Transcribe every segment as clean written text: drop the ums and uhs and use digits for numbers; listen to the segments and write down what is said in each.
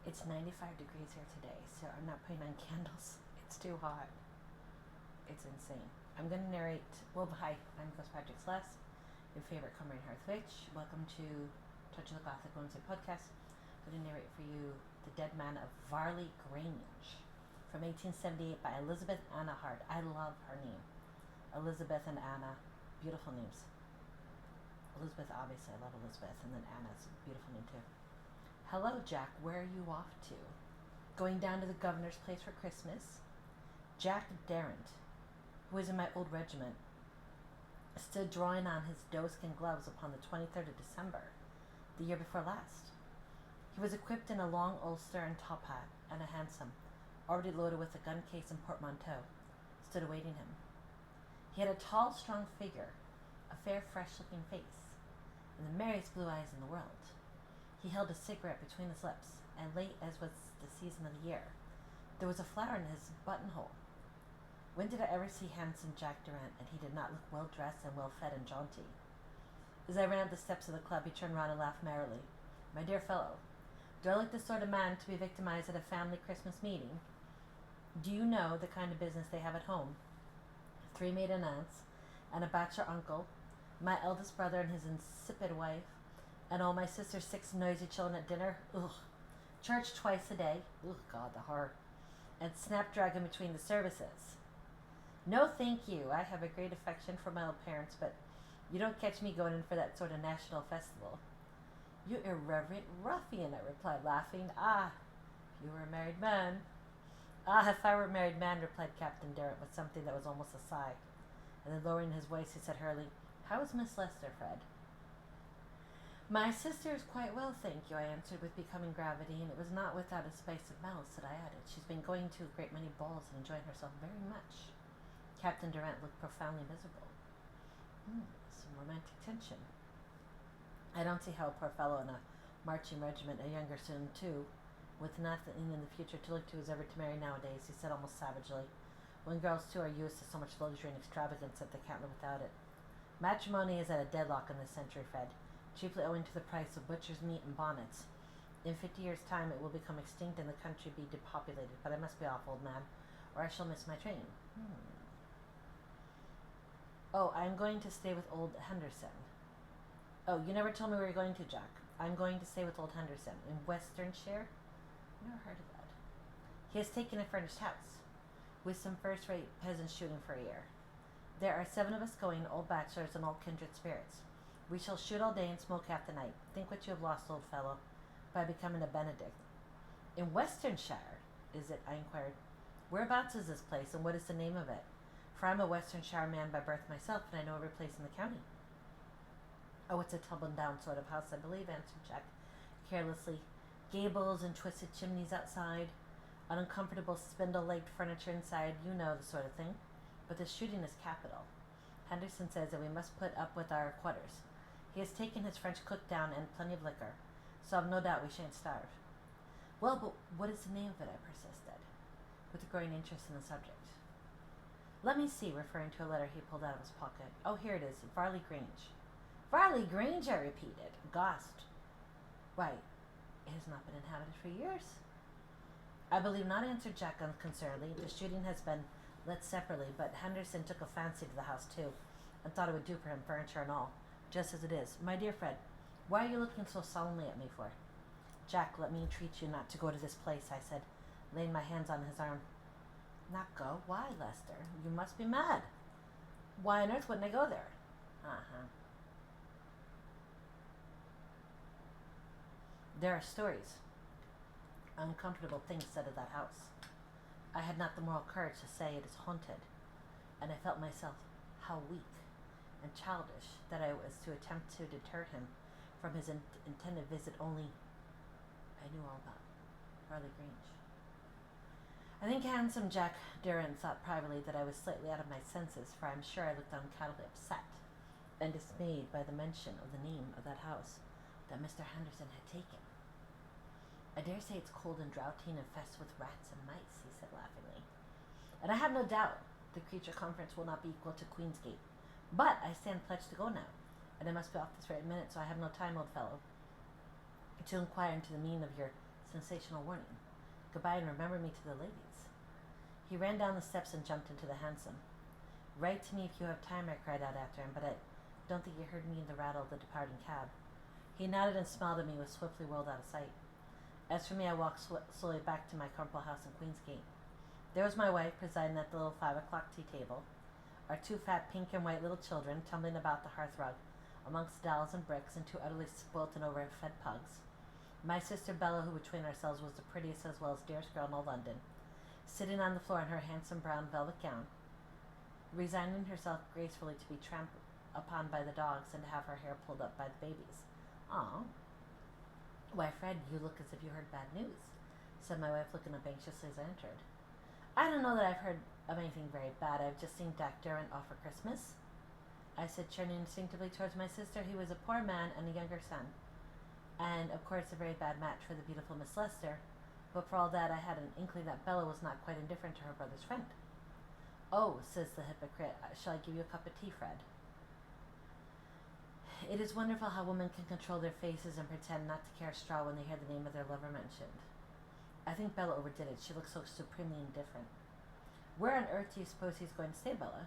It's 95 degrees here today, so I'm not putting on candles. It's too hot. It's insane. I'm going to narrate. Well, hi, I'm Ghost Patrick Celeste, your favorite Come Rain Hearth Witch. Welcome to Touch of the Gothic Wednesday podcast. I'm going to narrate for you The Dead Man of Varley Grange from 1878 by Elizabeth Anna Hart. I love her name. Elizabeth and Anna, beautiful names. Elizabeth, obviously, I love Elizabeth, and then Anna's a beautiful name too. Hello, Jack, where are you off to? Going down to the governor's place for Christmas? Jack Darrant, who was in my old regiment, stood drawing on his doeskin gloves upon the 23rd of December, the year before last. He was equipped in a long ulster and top hat, and a hansom, already loaded with a gun case and portmanteau, stood awaiting him. He had a tall, strong figure, a fair, fresh-looking face, and the merriest blue eyes in the world. He held a cigarette between his lips, and late as was the season of the year, there was a flower in his buttonhole. When did I ever see handsome Jack Darrant, and he did not look well-dressed and well-fed and jaunty? As I ran up the steps of the club, he turned round and laughed merrily. My dear fellow, do I look the sort of man to be victimized at a family Christmas meeting? Do you know the kind of business they have at home? 3 maiden aunts, and a bachelor uncle, my eldest brother and his insipid wife, and all my sister's 6 noisy children at dinner. Ugh. Church twice a day. Ugh, God, the horror. And snapdragon between the services. No, thank you. I have a great affection for my old parents, but you don't catch me going in for that sort of national festival. You irreverent ruffian, I replied, laughing. Ah, if you were a married man. Ah, if I were a married man, replied Captain Darrant with something that was almost a sigh. And then lowering his voice, he said hurriedly, how is Miss Lester, Fred? My sister is quite well, thank you, I answered with becoming gravity, and it was not without a spice of malice that I added. She's been going to a great many balls and enjoying herself very much. Captain Darrant looked profoundly miserable. Some romantic tension. I don't see how a poor fellow in a marching regiment, a younger son too, with nothing in the future to look to, is ever to marry nowadays, he said almost savagely, when girls too are used to so much luxury and extravagance that they can't live without it. Matrimony is at a deadlock in this century, Fred, chiefly owing to the price of butcher's meat and bonnets. In 50 years' time it will become extinct and the country be depopulated, but I must be off, old man, or I shall miss my train. Oh, I'm going to stay with old Henderson. Oh, you never told me where you're going to, Jack. I'm going to stay with old Henderson in Westernshire. Never heard of that. He has taken a furnished house, with some first-rate peasants shooting for a year. There are 7 of us going, old bachelors and all kindred spirits. We shall shoot all day and smoke half the night. Think what you have lost, old fellow, by becoming a Benedict. In Westernshire, is it? I inquired. Whereabouts is this place, and what is the name of it? For I'm a Westernshire man by birth myself, and I know every place in the county. Oh, it's a tumble-down sort of house, I believe, answered Jack carelessly. Gables and twisted chimneys outside, uncomfortable spindle-legged furniture inside, you know the sort of thing. But the shooting is capital. Henderson says that we must put up with our quarters. He has taken his French cook down and plenty of liquor, so I've no doubt we shan't starve. Well, but what is the name of it? I persisted, with a growing interest in the subject. Let me see, referring to a letter he pulled out of his pocket. Oh, here it is, Varley Grange. Varley Grange, I repeated, aghast. Why, it has not been inhabited for years. I believe not, answered Jack unconcernedly. The shooting has been let separately, but Henderson took a fancy to the house too, and thought it would do for him, furniture and all, just as it is. My dear Fred, why are you looking so solemnly at me for? Jack, let me entreat you not to go to this place, I said, laying my hands on his arm. Not go? Why, Lester? You must be mad. Why on earth wouldn't I go there? There are stories, uncomfortable things said of that house. I had not the moral courage to say it is haunted, and I felt myself how weak and childish that I was to attempt to deter him from his intended visit, only I knew all about Varley Grange. I think handsome Jack Darrant thought privately that I was slightly out of my senses, for I am sure I looked uncannily upset and dismayed by the mention of the name of that house that Mr. Henderson had taken. I dare say it's cold and draughty and infested with rats and mice, he said laughingly. And I have no doubt the creature conference will not be equal to Queensgate. But I stand pledged to go now, and I must be off this very minute, so I have no time, old fellow, to inquire into the meaning of your Sensational warning. Goodbye and remember me to the ladies. He ran down the steps and jumped into the hansom. Write to me if you have time, I cried out after him, but I don't think he heard me in the rattle of the departing cab. He nodded and smiled at me, was swiftly whirled out of sight. As for me, I walked slowly back to my comfortable house in Queensgate. There was my wife presiding at the little 5 o'clock tea table, our 2 fat pink and white little children tumbling about the hearthrug amongst dolls and bricks and 2 utterly spoilt and overfed pugs. My sister Bella, who between ourselves was the prettiest as well as dearest girl in all London, sitting on the floor in her handsome brown velvet gown, resigning herself gracefully to be trampled upon by the dogs and to have her hair pulled up by the babies. "Aw. Why, Fred, you look as if you heard bad news," said my wife, looking up anxiously as I entered. "I don't know that I've heard of anything very bad. I've just seen Jack Derwent off for Christmas," I said, turning instinctively towards my sister. "He was a poor man and a younger son, and of course a very bad match for the beautiful Miss Lester, but for all that I had an inkling that Bella was not quite indifferent to her brother's friend." "Oh," says the hypocrite, "shall I give you a cup of tea, Fred?" It is wonderful how women can control their faces and pretend not to care a straw when they hear the name of their lover mentioned. I think Bella overdid it. She looked so supremely indifferent. "Where on earth do you suppose he's going to stay, Bella?"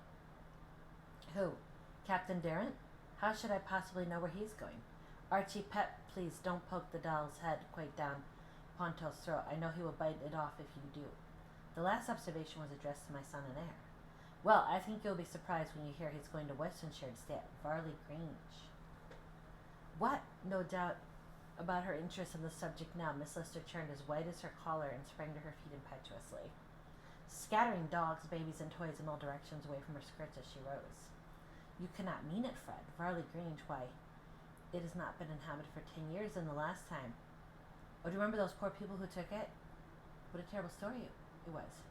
"Who? Captain Derwent? How should I possibly know where he's going? Archie, pet, please don't poke the doll's head quite down Ponto's throat. I know he will bite it off if you do." The last observation was addressed to my son and heir. "Well, I think you'll be surprised when you hear he's going to Westonshire to stay at Varley Grange." What? No doubt about her interest in the subject now, Miss Lister turned as white as her collar and sprang to her feet impetuously, scattering dogs, babies, and toys in all directions away from her skirts as she rose. "You cannot mean it, Fred. Varley Grange, why, it has not been inhabited for 10 years, and the last time. Oh, do you remember those poor people who took it? What a terrible story it was.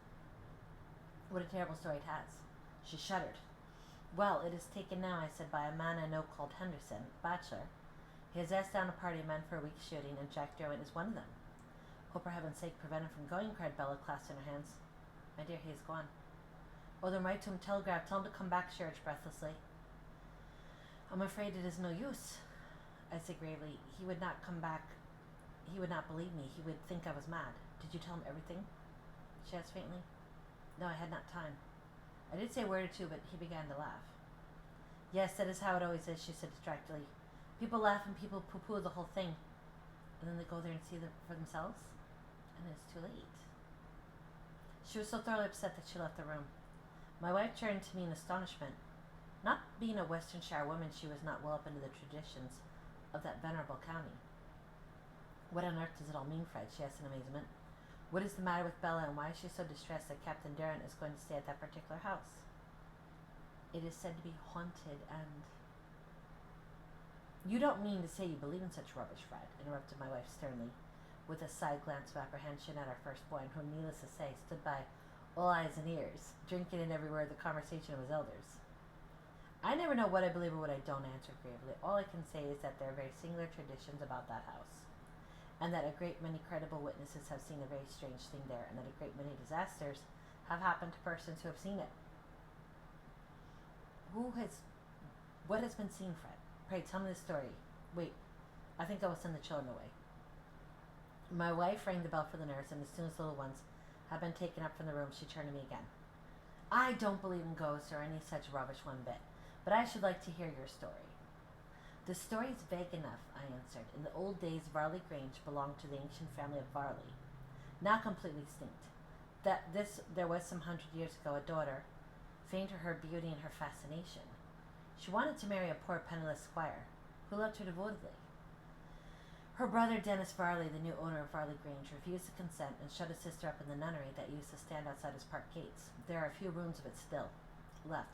What a terrible story it has." She shuddered. "Well, it is taken now," I said, "by a man I know called Henderson, a bachelor. He has asked down a party of men for a week's shooting, and Jack Derwent is one of them." "Hope for heaven's sake prevent him from going," cried Bella, clasping her hands. "My dear, he is gone." "Oh, then write to him, telegraph, tell him to come back," she urged breathlessly. "I'm afraid it is no use," I said gravely. "He would not come back. He would not believe me. He would think I was mad." "Did you tell him everything?" she asked faintly. "No, I had not time. I did say a word or two, but he began to laugh." "Yes, that is how it always is," she said distractedly. "People laugh and people poo-poo the whole thing, and then they go there and see it for themselves, and it's too late." She was so thoroughly upset that she left the room. My wife turned to me in astonishment. Not being a Westonshire woman, she was not well up into the traditions of that venerable county. "What on earth does it all mean, Fred?" she asked in amazement. "What is the matter with Bella, and why is she so distressed that Captain Derwent is going to stay at that particular house?" "It is said to be haunted and—" "You don't mean to say you believe in such rubbish, Fred," interrupted my wife sternly, with a side glance of apprehension at our firstborn, who, needless to say, stood by, all eyes and ears, drinking in every word the conversation of his elders. "I never know what I believe or what I don't," answered gravely. "All I can say is that there are very singular traditions about that house, and that a great many credible witnesses have seen a very strange thing there, and that a great many disasters have happened to persons who have seen it." What has been seen, Fred? Pray tell me the story. Wait, I think I will send the children away." My wife rang the bell for the nurse, and as soon as the little ones had been taken up from the room, she turned to me again. "I don't believe in ghosts or any such rubbish one bit, but I should like to hear your story." "The story is vague enough," I answered. "In the old days, Varley Grange belonged to the ancient family of Varley, now completely extinct. There was some 100 years ago a daughter, famed for her beauty and her fascination. She wanted to marry a poor penniless squire, who loved her devotedly. Her brother, Dennis Varley, the new owner of Varley Grange, refused to consent and shut his sister up in the nunnery that used to stand outside his park gates. There are a few rooms of it still left.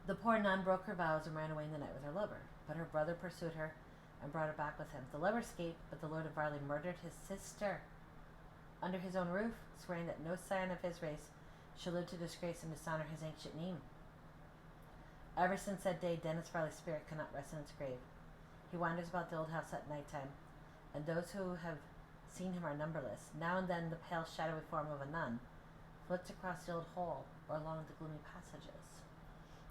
The poor nun broke her vows and ran away in the night with her lover, but her brother pursued her and brought her back with him. The lover escaped, but the Lord of Varley murdered his sister under his own roof, swearing that no scion of his race should live to disgrace and dishonor his ancient name. Ever since that day, Dennis Varley's spirit cannot rest in its grave. He wanders about the old house at night time, and those who have seen him are numberless. Now and then the pale, shadowy form of a nun flits across the old hall or along the gloomy passages.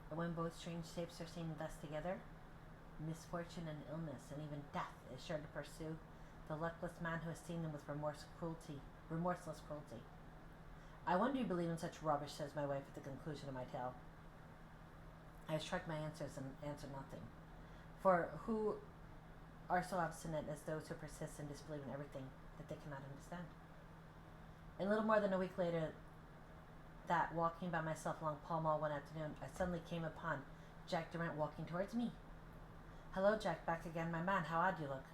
And when both strange shapes are seen thus together, misfortune and illness and even death is sure to pursue the luckless man who has seen them with remorseless cruelty. I wonder you believe in such rubbish, says my wife at the conclusion of my tale. I shrug my answers and answer nothing. For who are so obstinate as those who persist in disbelieving everything that they cannot understand? A little more than a week later, that walking by myself along Pall Mall one afternoon, I suddenly came upon Jack Durant walking towards me. Hello, Jack, back again, my man. How odd you look.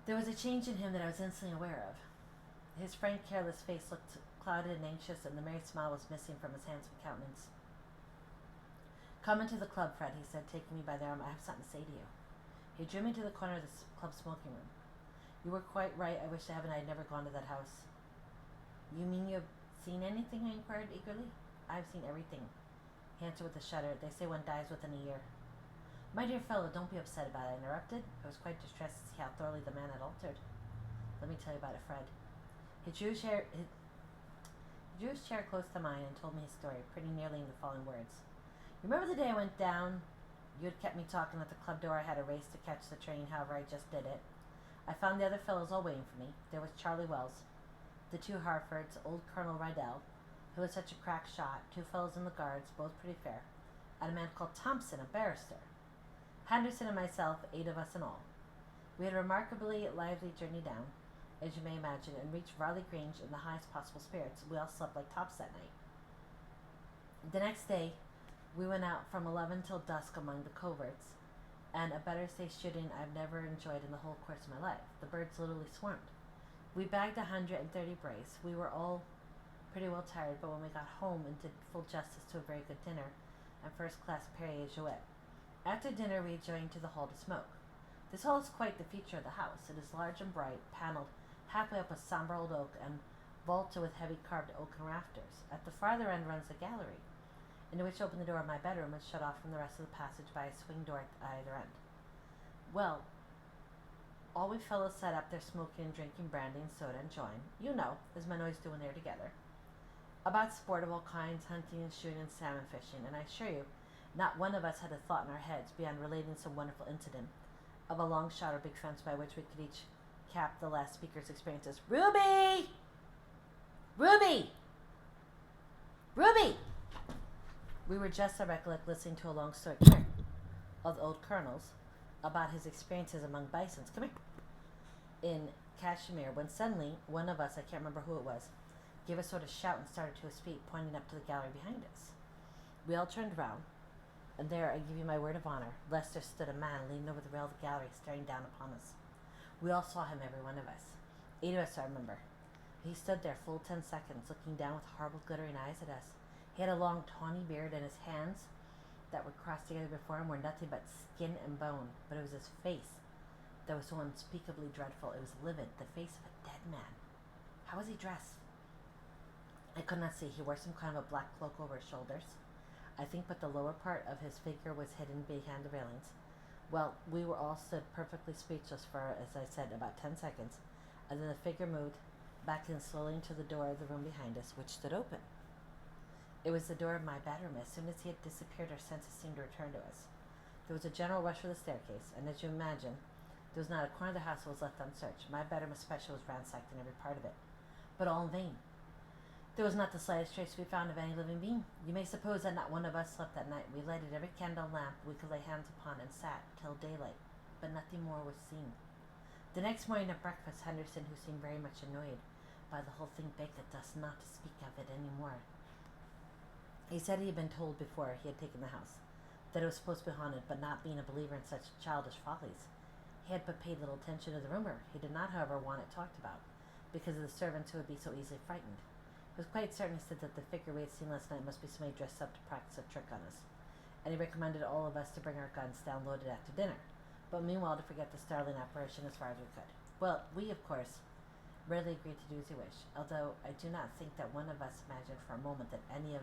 There was a change in him that I was instantly aware of. His frank, careless face looked clouded and anxious, and the merry smile was missing from his handsome countenance. Come into the club, Fred, he said, taking me by the arm. I have something to say to you. He drew me to the corner of the club smoking room. You were quite right. I wish to heaven I had never gone to that house. You mean you have seen anything? I inquired eagerly. I have seen everything, he answered with a shudder. They say one dies within a year. My dear fellow, don't be upset about it, I interrupted. I was quite distressed to see how thoroughly the man had altered. Let me tell you about it, Fred. He drew his chair close to mine and told me his story, pretty nearly in the following words. You remember the day I went down? You had kept me talking at the club door. I had a race to catch the train, however I just did it. I found the other fellows all waiting for me. There was Charlie Wells, the two Harfords, old Colonel Rydell, who was such a crack shot, two fellows in the guards, both pretty fair, and a man called Thompson, a barrister. Henderson and myself, 8 of us in all. We had a remarkably lively journey down, as you may imagine, and reached Varley Grange in the highest possible spirits. We all slept like tops that night. The next day, we went out from 11 till dusk among the coverts, and a better safe shooting I've never enjoyed in the whole course of my life. The birds literally swarmed. We bagged 130 brace. We were all pretty well tired, but when we got home and did full justice to a very good dinner and first-class Perrier Jouet. After dinner, we adjourned to the hall to smoke. This hall is quite the feature of the house. It is large and bright, panelled halfway up with somber old oak, and vaulted with heavy carved oaken rafters. At the farther end runs the gallery, into which opened the door of my bedroom and shut off from the rest of the passage by a swing door at either end. Well, all we fellows sat up there smoking and drinking brandy and soda and jawing, you know, as men always do when they're together, about sport of all kinds, hunting and shooting and salmon fishing, and I assure you, not one of us had a thought in our heads beyond relating some wonderful incident of a long shot or big fence by which we could each cap the last speaker's experiences. Ruby! Ruby! Ruby! We were just, I recollect, listening to a long story of the old colonel's about his experiences among bisons. Come here. In Kashmir, when suddenly one of us, I can't remember who it was, gave a sort of shout and started to his feet, pointing up to the gallery behind us. We all turned round, and there, I give you my word of honor, Lester stood a man leaning over the rail of the gallery, staring down upon us. We all saw him, every one of us. 8 of us, I remember. He stood there full 10 seconds, looking down with horrible glittering eyes at us. He had a long tawny beard, and his hands that were crossed together before him were nothing but skin and bone, but it was his face that was so unspeakably dreadful. It was livid, the face of a dead man. How was he dressed? I could not see. He wore some kind of a black cloak over his shoulders, I think, but the lower part of his figure was hidden behind the railings. Well, we were all stood perfectly speechless for, as I said, about 10 seconds, and then the figure moved back in slowly into the door of the room behind us, which stood open. It was the door of my bedroom. As soon as he had disappeared, our senses seemed to return to us. There was a general rush for the staircase, and as you imagine, there was not a corner of the house that was left unsearched. My bedroom especially was ransacked in every part of it, but all in vain. There was not the slightest trace to be found of any living being. You may suppose that not one of us slept that night. We lighted every candle and lamp we could lay hands upon and sat till daylight, but nothing more was seen. The next morning at breakfast, Henderson, who seemed very much annoyed by the whole thing, begged us not to speak of it any more. He said he had been told before he had taken the house that it was supposed to be haunted, but not being a believer in such childish follies, he had but paid little attention to the rumor. He did not, however, want it talked about, because of the servants who would be so easily frightened. He was quite certain, he said, that the figure we had seen last night must be somebody dressed up to practice a trick on us, and he recommended all of us to bring our guns downloaded after dinner, but meanwhile to forget the startling apparition as far as we could. Well, we, of course, readily agreed to do as he wished, although I do not think that one of us imagined for a moment that any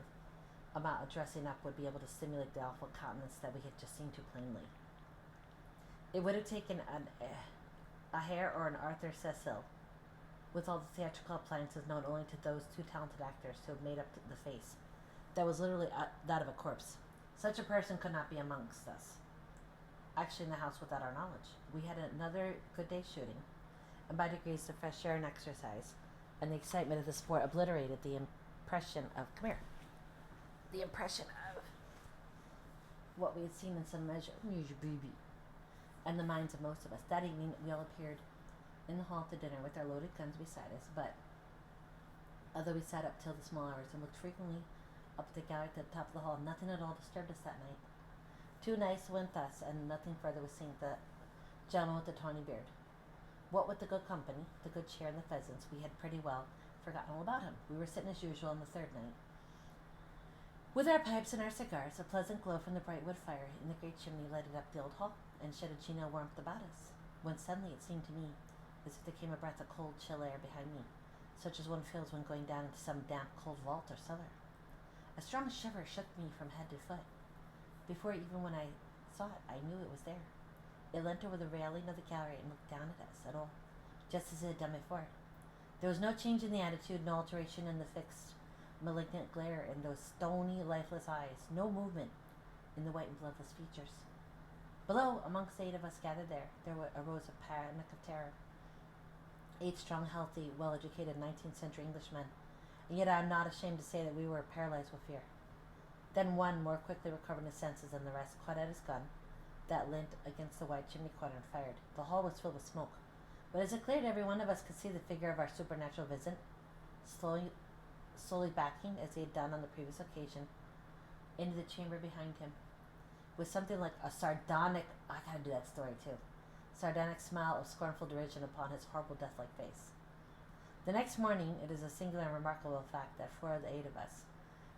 amount of dressing up would be able to simulate the awful countenance that we had just seen too plainly. It would have taken a Hare or an Arthur Cecil, with all the theatrical appliances known only to those 2 talented actors who had made up the face, that was literally that of a corpse. Such a person could not be amongst us. actually in the house without our knowledge. We had another good day shooting, and by degrees the fresh air and exercise and the excitement of the sport obliterated the impression of what we had seen in some measure, and the minds of most of us. That evening we all appeared in the hall to dinner with our loaded guns beside us, but although we sat up till the small hours and looked frequently up at the gallery at the top of the hall, nothing at all disturbed us that night. 2 nights went thus, and nothing further was seen of the gentleman with the tawny beard. What with the good company, the good cheer, and the pheasants, we had pretty well forgotten all about him. We were sitting as usual on the third night, with our pipes and our cigars. A pleasant glow from the bright wood fire in the great chimney lighted up the old hall and shed a genial warmth about us, when suddenly it seemed to me as if there came a breath of cold, chill air behind me, such as one feels when going down into some damp, cold vault or cellar. A strong shiver shook me from head to foot. Before even when I saw it, I knew it was there. It leant over the railing of the gallery and looked down at us at all, just as it had done before. There was no change in the attitude, no alteration in the fixed, malignant glare in those stony, lifeless eyes, no movement in the white and bloodless features. Below, amongst the 8 of us gathered there arose a panic of terror. 8 strong, healthy, well-educated 19th century Englishmen, and yet I am not ashamed to say that we were paralyzed with fear. Then one, more quickly recovered his senses than the rest, caught at his gun that leant against the wide chimney corner and fired. The hall was filled with smoke, but as it cleared, every one of us could see the figure of our supernatural visitant, slowly backing, as he had done on the previous occasion, into the chamber behind him, with something like a sardonic smile of scornful derision upon his horrible death-like face. The next morning, it is a singular and remarkable fact that 4 of the 8 of us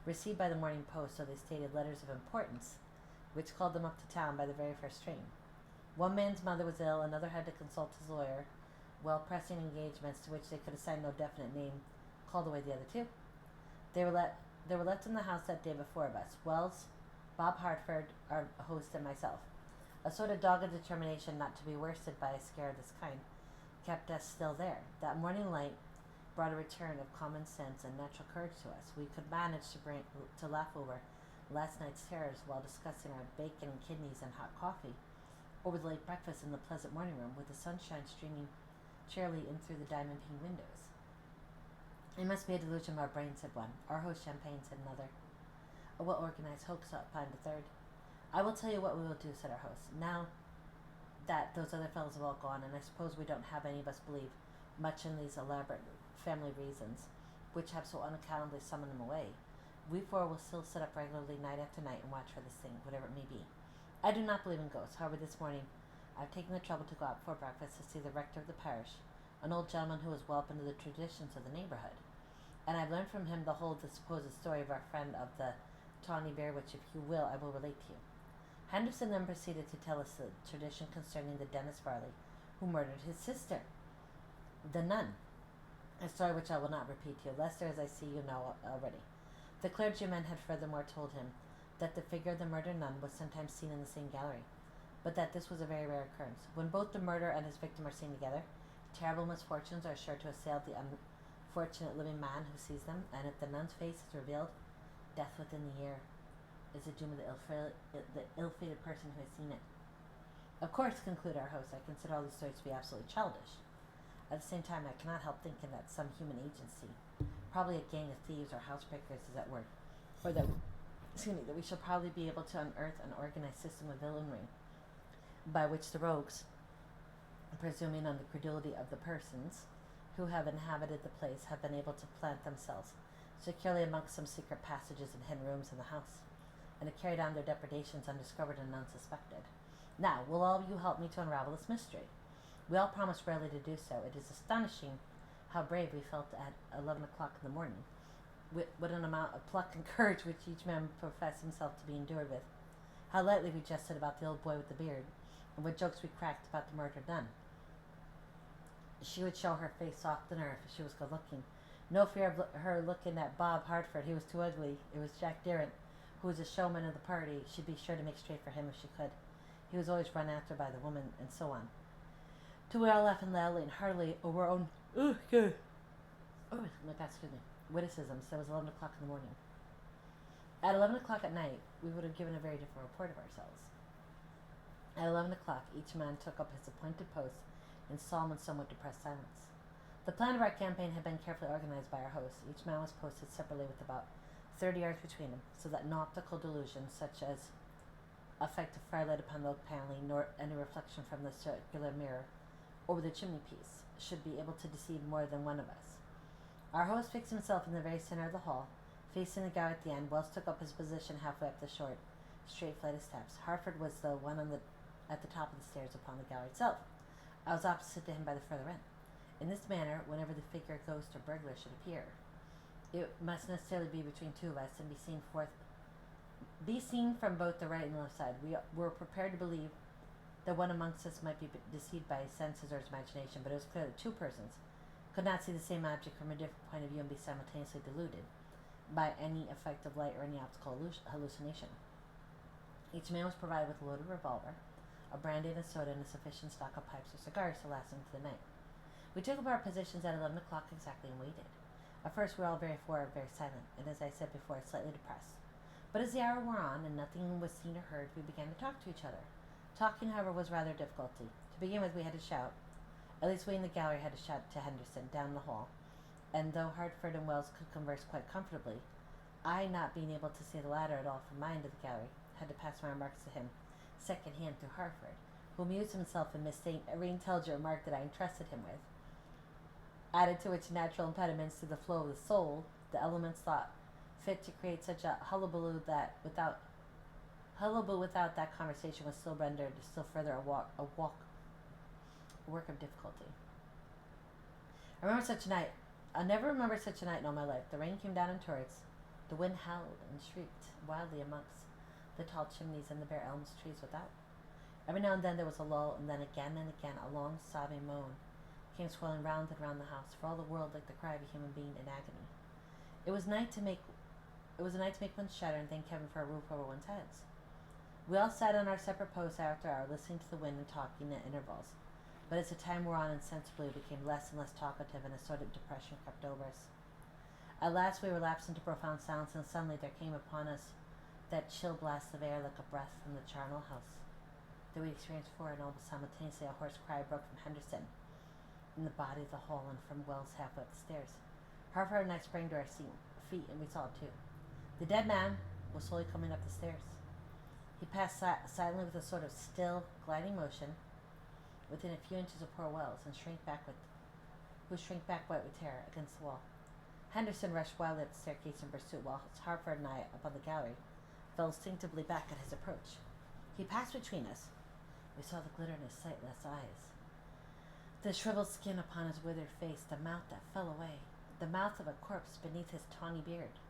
received by the morning post, so they stated, letters of importance, which called them up to town by the very first train. One man's mother was ill, another had to consult his lawyer, while pressing engagements to which they could assign no definite name called away the other 2. They were left in the house that day but 4 of us: Wells, Bob Hartford, our host, and myself. A sort of dogged determination not to be worsted by a scare of this kind kept us still there. That morning light brought a return of common sense and natural courage to us. We could manage to laugh over last night's terrors while discussing our bacon and kidneys and hot coffee over the late breakfast in the pleasant morning room, with the sunshine streaming cheerily in through the diamond-pane windows. It must be a delusion of our brains, said one. Our host, Champagne, said another. A well-organized hoax, opined a third. I will tell you what we will do, said our host, now that those other fellows have all gone, and I suppose we don't have any of us believe much in these elaborate family reasons, which have so unaccountably summoned them away. We 4 will still sit up regularly night after night and watch for this thing, whatever it may be. I do not believe in ghosts. However, this morning I have taken the trouble to go out before breakfast to see the rector of the parish, an old gentleman who is well up into the traditions of the neighborhood, and I have learned from him the whole of the supposed story of our friend of the tawny bear, which, if you will, I will relate to you. Henderson then proceeded to tell us the tradition concerning the Dennis Varley, who murdered his sister, the nun, a story which I will not repeat to you, Lester, as I see you know already. The clergyman had furthermore told him that the figure of the murdered nun was sometimes seen in the same gallery, but that this was a very rare occurrence. When both the murderer and his victim are seen together, terrible misfortunes are sure to assail the unfortunate living man who sees them, and if the nun's face is revealed, death within the year is the doom of the ill-fated person who has seen it. Of course, concluded our host, I consider all these stories to be absolutely childish. At the same time, I cannot help thinking that some human agency, probably a gang of thieves or housebreakers, is at work, or that we shall probably be able to unearth an organized system of villainy by which the rogues, presuming on the credulity of the persons who have inhabited the place, have been able to plant themselves securely amongst some secret passages and hidden rooms in the house, and to carry on their depredations undiscovered and unsuspected. Now, will all of you help me to unravel this mystery? We all promised readily to do so. It is astonishing how brave we felt at 11 o'clock in the morning, what an amount of pluck and courage which each man professed himself to be endued with, how lightly we jested about the old boy with the beard, and what jokes we cracked about the murdered nun. She would show her face oftener if she was good-looking. No fear of her looking at Bob Hartford. He was too ugly. It was Jack Derrant, who was the showman of the party. She'd be sure to make straight for him if she could. He was always run after by the woman, and so on. Till we all laughing loudly and heartily over our own witticisms. That was 11 o'clock in the morning. At 11 o'clock at night, we would have given a very different report of ourselves. At 11 o'clock, each man took up his appointed post in solemn and somewhat depressed silence. The plan of our campaign had been carefully organized by our host. Each man was posted separately with about 30 yards between them, so that no optical delusion, such as effect of firelight upon the oak paneling, nor any reflection from the circular mirror over the chimney piece, should be able to deceive more than one of us. Our host fixed himself in the very center of the hall, facing the gallery at the end. Wells took up his position halfway up the short, straight flight of steps. Harford was the one at the top of the stairs upon the gallery itself. I was opposite to him by the further end. In this manner, whenever the figure of ghost or burglar should appear, it must necessarily be between two of us and be seen from both the right and left side. We were prepared to believe that one amongst us might be deceived by his senses or his imagination, but it was clear that two persons could not see the same object from a different point of view and be simultaneously deluded by any effect of light or any optical hallucination. Each man was provided with a loaded revolver, a brandy and a soda, and a sufficient stock of pipes or cigars to last them through the night. We took up our positions at 11 o'clock exactly and waited. At first we were all very silent, and as I said before, slightly depressed. But as the hour wore on and nothing was seen or heard, we began to talk to each other. Talking, however, was rather a difficulty. To begin with, we had to shout. At least we in the gallery had to shout to Henderson down the hall, and though Hartford and Wells could converse quite comfortably, I, not being able to see the latter at all from my end of the gallery, had to pass my remarks to him second hand through Hartford, who amused himself in misstating every intelligent remark that I entrusted him with. Added to which natural impediments to the flow of the soul, the elements thought fit to create such a hullabaloo without that conversation was still rendered still further a work of difficulty. I'll never remember such a night in all my life. The rain came down in torrents. The wind howled and shrieked wildly amongst the tall chimneys and the bare elm trees without. Every now and then there was a lull, and then again a long sobbing moan came swirling round and round the house, for all the world like the cry of a human being in agony. It was a night to make one shudder and thank Heaven for a roof over one's heads. We all sat on our separate posts hour after hour, listening to the wind and talking at intervals. But as the time wore on, insensibly we became less and less talkative, and a sort of depression crept over us. At last we relapsed into profound silence, and suddenly there came upon us that chill blast of air like a breath from the charnel house that we experienced before, and almost simultaneously a hoarse cry broke from Henderson in the body of the hall and from Wells halfway up the stairs. Harford and I sprang to our feet, and we saw it too. The dead man was slowly coming up the stairs. He passed silently with a sort of still, gliding motion within a few inches of poor Wells, and shrank back white with terror against the wall. Henderson rushed wildly up the staircase in pursuit, while Harford and I, up on the gallery, fell instinctively back at his approach. He passed between us. We saw the glitter in his sightless eyes, the shriveled skin upon his withered face, the mouth that fell away, the mouth of a corpse beneath his tawny beard.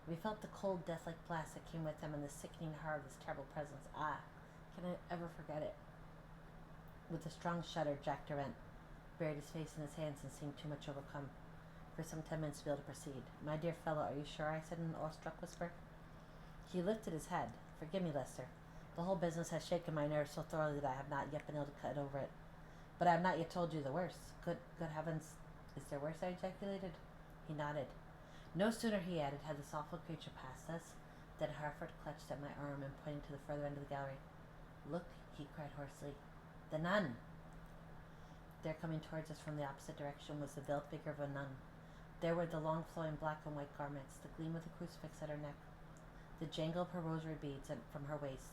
We felt the cold, death-like blast that came with him, and the sickening horror of this terrible presence. Can I ever forget it? With a strong shudder, Jack Durrant buried his face in his hands and seemed too much overcome for some 10 minutes to be able to proceed. "My dear fellow, are you sure?" I said in an awestruck whisper. He lifted his head. "Forgive me, Lester. The whole business has shaken my nerves so thoroughly that I have not yet been able to cut over it. But I have not yet told you the worst." Good heavens, is there worse?" I ejaculated. He nodded. No sooner, he added, had this awful creature passed us than Harford clutched at my arm and pointing to the further end of the gallery. "Look," he cried hoarsely. "The nun!" There, coming towards us from the opposite direction, was the veiled figure of a nun. There were the long flowing black and white garments, the gleam of the crucifix at her neck, the jangle of her rosary beads from her waist.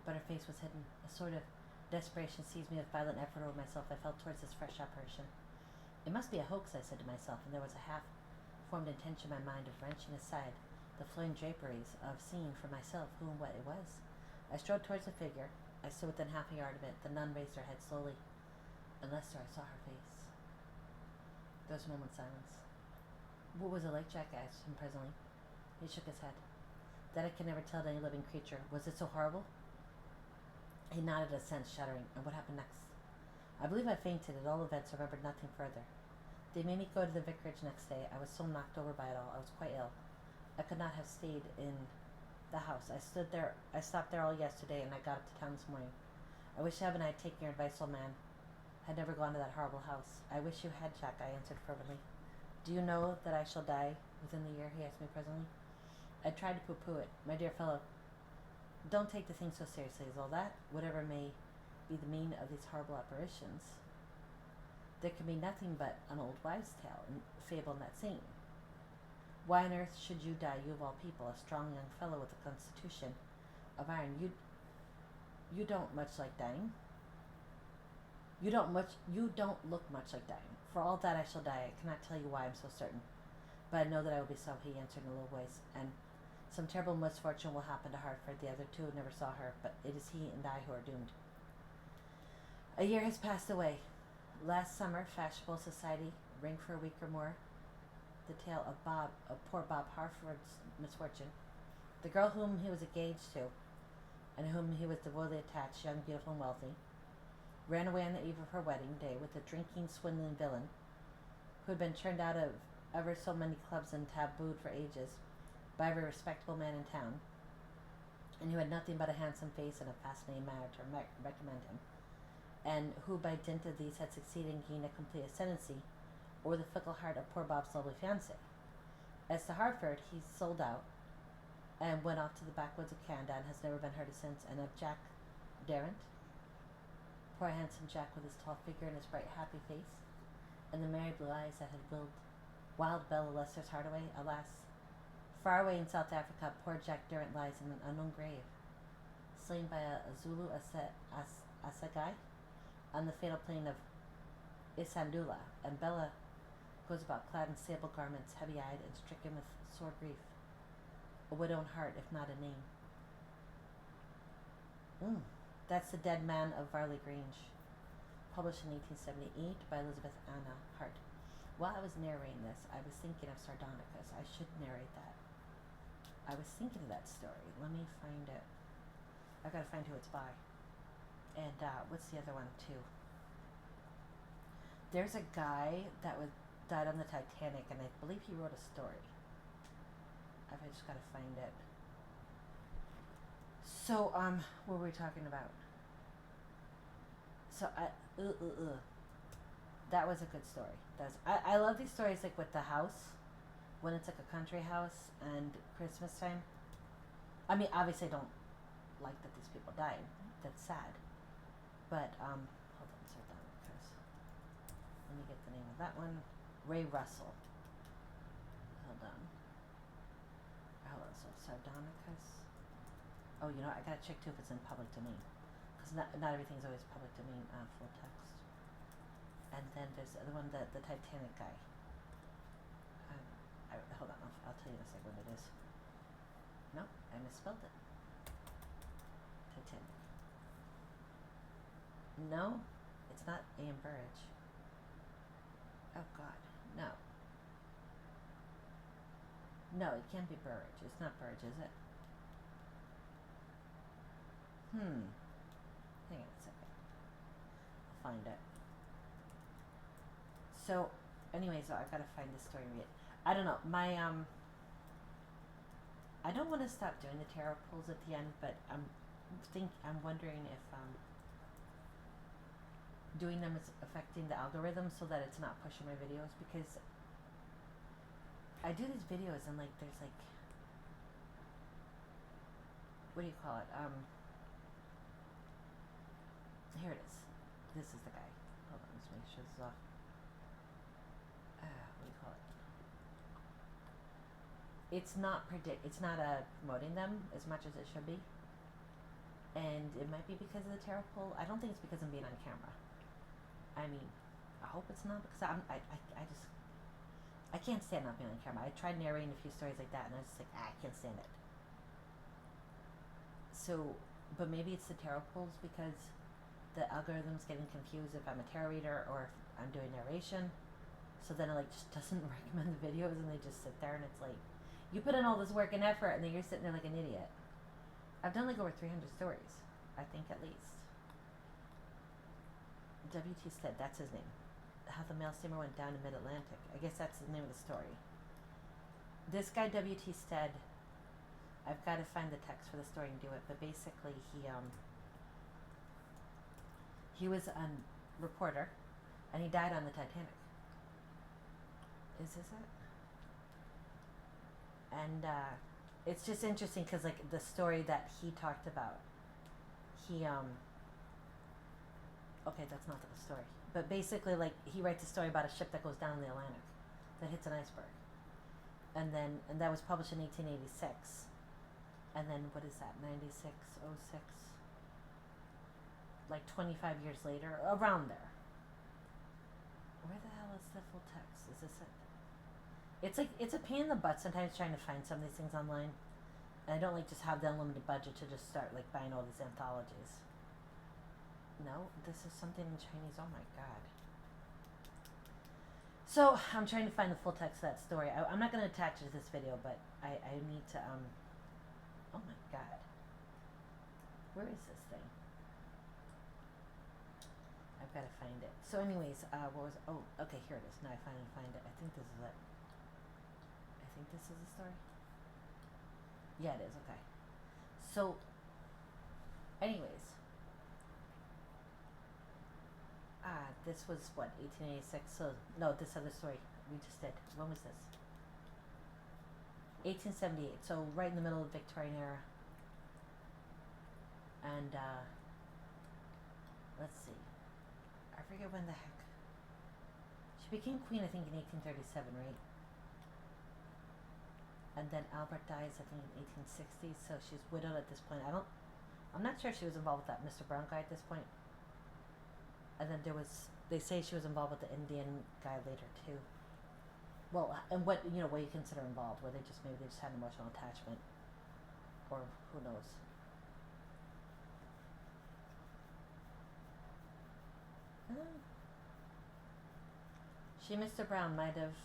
But her face was hidden. A sort of desperation seized me with violent effort over myself. I felt towards this fresh apparition. It must be a hoax, I said to myself, and there was a half-formed intention in my mind of wrenching aside the flowing draperies, of seeing for myself who and what it was. I strode towards the figure. I stood within half a yard of it. The nun raised her head slowly. And Lester, I saw her face. There was a moment's silence. "What was it like, Jack?" I asked him presently. He shook his head. "That I can never tell to any living creature. Was it so horrible?" He nodded assent, shuddering. "And what happened next?" "I believe I fainted. At all events, I remembered nothing further. They made me go to the vicarage next day. I was so knocked over by it all. I was quite ill. I could not have stayed in the house. I stopped there all yesterday, and I got up to town this morning. I wish heaven I had taken your advice, old man. I had never gone to that horrible house." "I wish you had, Jack," I answered fervently. "Do you know that I shall die within the year?" he asked me presently. I tried to pooh-pooh it. "My dear fellow, Don't take the thing so seriously as all that, whatever may be the meaning of these horrible apparitions. There can be nothing but an old wives' tale and fable in that scene. Why on earth should you die, you of all people, a strong young fellow with a constitution of iron? You don't much like dying. You don't look much like dying. For all that I shall die, I cannot tell you why I'm so certain. But I know that I will be so, he answered in a low voice, and some terrible misfortune will happen to Hartford. The other two never saw her, but it is he and I who are doomed. A year has passed away. Last summer, fashionable society, ring for a week or more. The tale of poor Bob Hartford's misfortune. The girl whom he was engaged to, and whom he was devotedly attached, young, beautiful, and wealthy, ran away on the eve of her wedding day with a drinking, swindling villain who had been turned out of ever so many clubs and tabooed for ages by every respectable man in town, and who had nothing but a handsome face and a fascinating manner to recommend him, and who by dint of these had succeeded in gaining a complete ascendancy over the fickle heart of poor Bob's lovely fiancée. As to Hartford, he sold out and went off to the backwoods of Canada and has never been heard of since. And of Jack Darrant, poor handsome Jack with his tall figure and his bright happy face, and the merry blue eyes that had wild Bella Lester's heart away, alas, far away in South Africa, poor Jack Darrant lies in an unknown grave, slain by a Zulu assegai on the fatal plain of Isandula, and Bella goes about clad in sable garments, heavy-eyed and stricken with sore grief, a widow in heart, if not a name. That's The Dead Man of Varley Grange, published in 1878 by Elizabeth Anna Hart. While I was narrating this, I was thinking of Sardonicus. I should narrate that. I was thinking of that story. Let me find it. I've got to find who it's by. And what's the other one, too? There's a guy that died on the Titanic, and I believe he wrote a story. I've just got to find it. So, what were we talking about? So, that was a good story. I love these stories, like with the house, when it's like a country house and Christmas time. I mean, obviously I don't like that these people died. That's sad. But, hold on, Sardonicus. Let me get the name of that one. Ray Russell. Hold on, so Sardonicus. Oh, you know, I gotta check too if it's in public domain. Because not everything's always public domain, full text. And then there's the other one, the Titanic guy. Hold on, I'll tell you in a second what it is. No, I misspelled it. Titanic. No, it's not Ian Burridge. Oh God, no. No, it can't be Burridge. It's not Burridge, is it? Hang on a second. I'll find it. So, anyways, I've got to find this story and read it. I don't know. I don't want to stop doing the tarot pulls at the end, but I'm wondering if doing them is affecting the algorithm so that it's not pushing my videos, because I do these videos and like there's like, what do you call it? Here it is. This is the guy. Hold on, let's make sure this is off. What do you call it? It's not promoting them as much as it should be, and it might be because of the tarot pull. I don't think it's because I'm being on camera. I mean, I hope it's not, because I can't stand not being on camera. I tried narrating a few stories like that, and I was just like, I can't stand it. So, but maybe it's the tarot pulls, because the algorithm's getting confused if I'm a tarot reader or if I'm doing narration. So then it like just doesn't recommend the videos, and they just sit there, and it's like, you put in all this work and effort, and then you're sitting there like an idiot. I've done like over 300 stories, I think, at least. W.T. Stead, that's his name. How the mail steamer went down in mid-Atlantic. I guess that's the name of the story. This guy, W.T. Stead, I've got to find the text for the story and do it, but basically he was a reporter, and he died on the Titanic. Is this it? And it's just interesting because like the story that he talked about, he okay, that's not the story, but basically like he writes a story about a ship that goes down in the Atlantic, that hits an iceberg, and that was published in 1886, and then what is that, 96, 06, like 25 years later, around there. Where the hell is the full text? Is this it? It's like it's a pain in the butt sometimes trying to find some of these things online. And I don't like just have the unlimited budget to just start like buying all these anthologies. No, this is something in Chinese. Oh my god. So I'm trying to find the full text of that story. I'm not going to attach it to this video, but I need to oh my god. Where is this thing? I've got to find it. So anyways, what was, oh, okay, here it is. Now I finally find it. I think this is it. I think this is the story. Yeah, it is. Okay. So, anyways, this was what, 1886. So no, this other story we just did. When was this? 1878. So right in the middle of the Victorian era. And let's see. I forget when the heck. She became queen, I think, in 1837, right? And then Albert dies, I think, in 1860. So she's widowed at this point. I'm not sure if she was involved with that Mr. Brown guy at this point. And then they say she was involved with the Indian guy later too. Well, and what you consider involved? Where maybe they just had an emotional attachment, or who knows? She, Mr. Brown, might have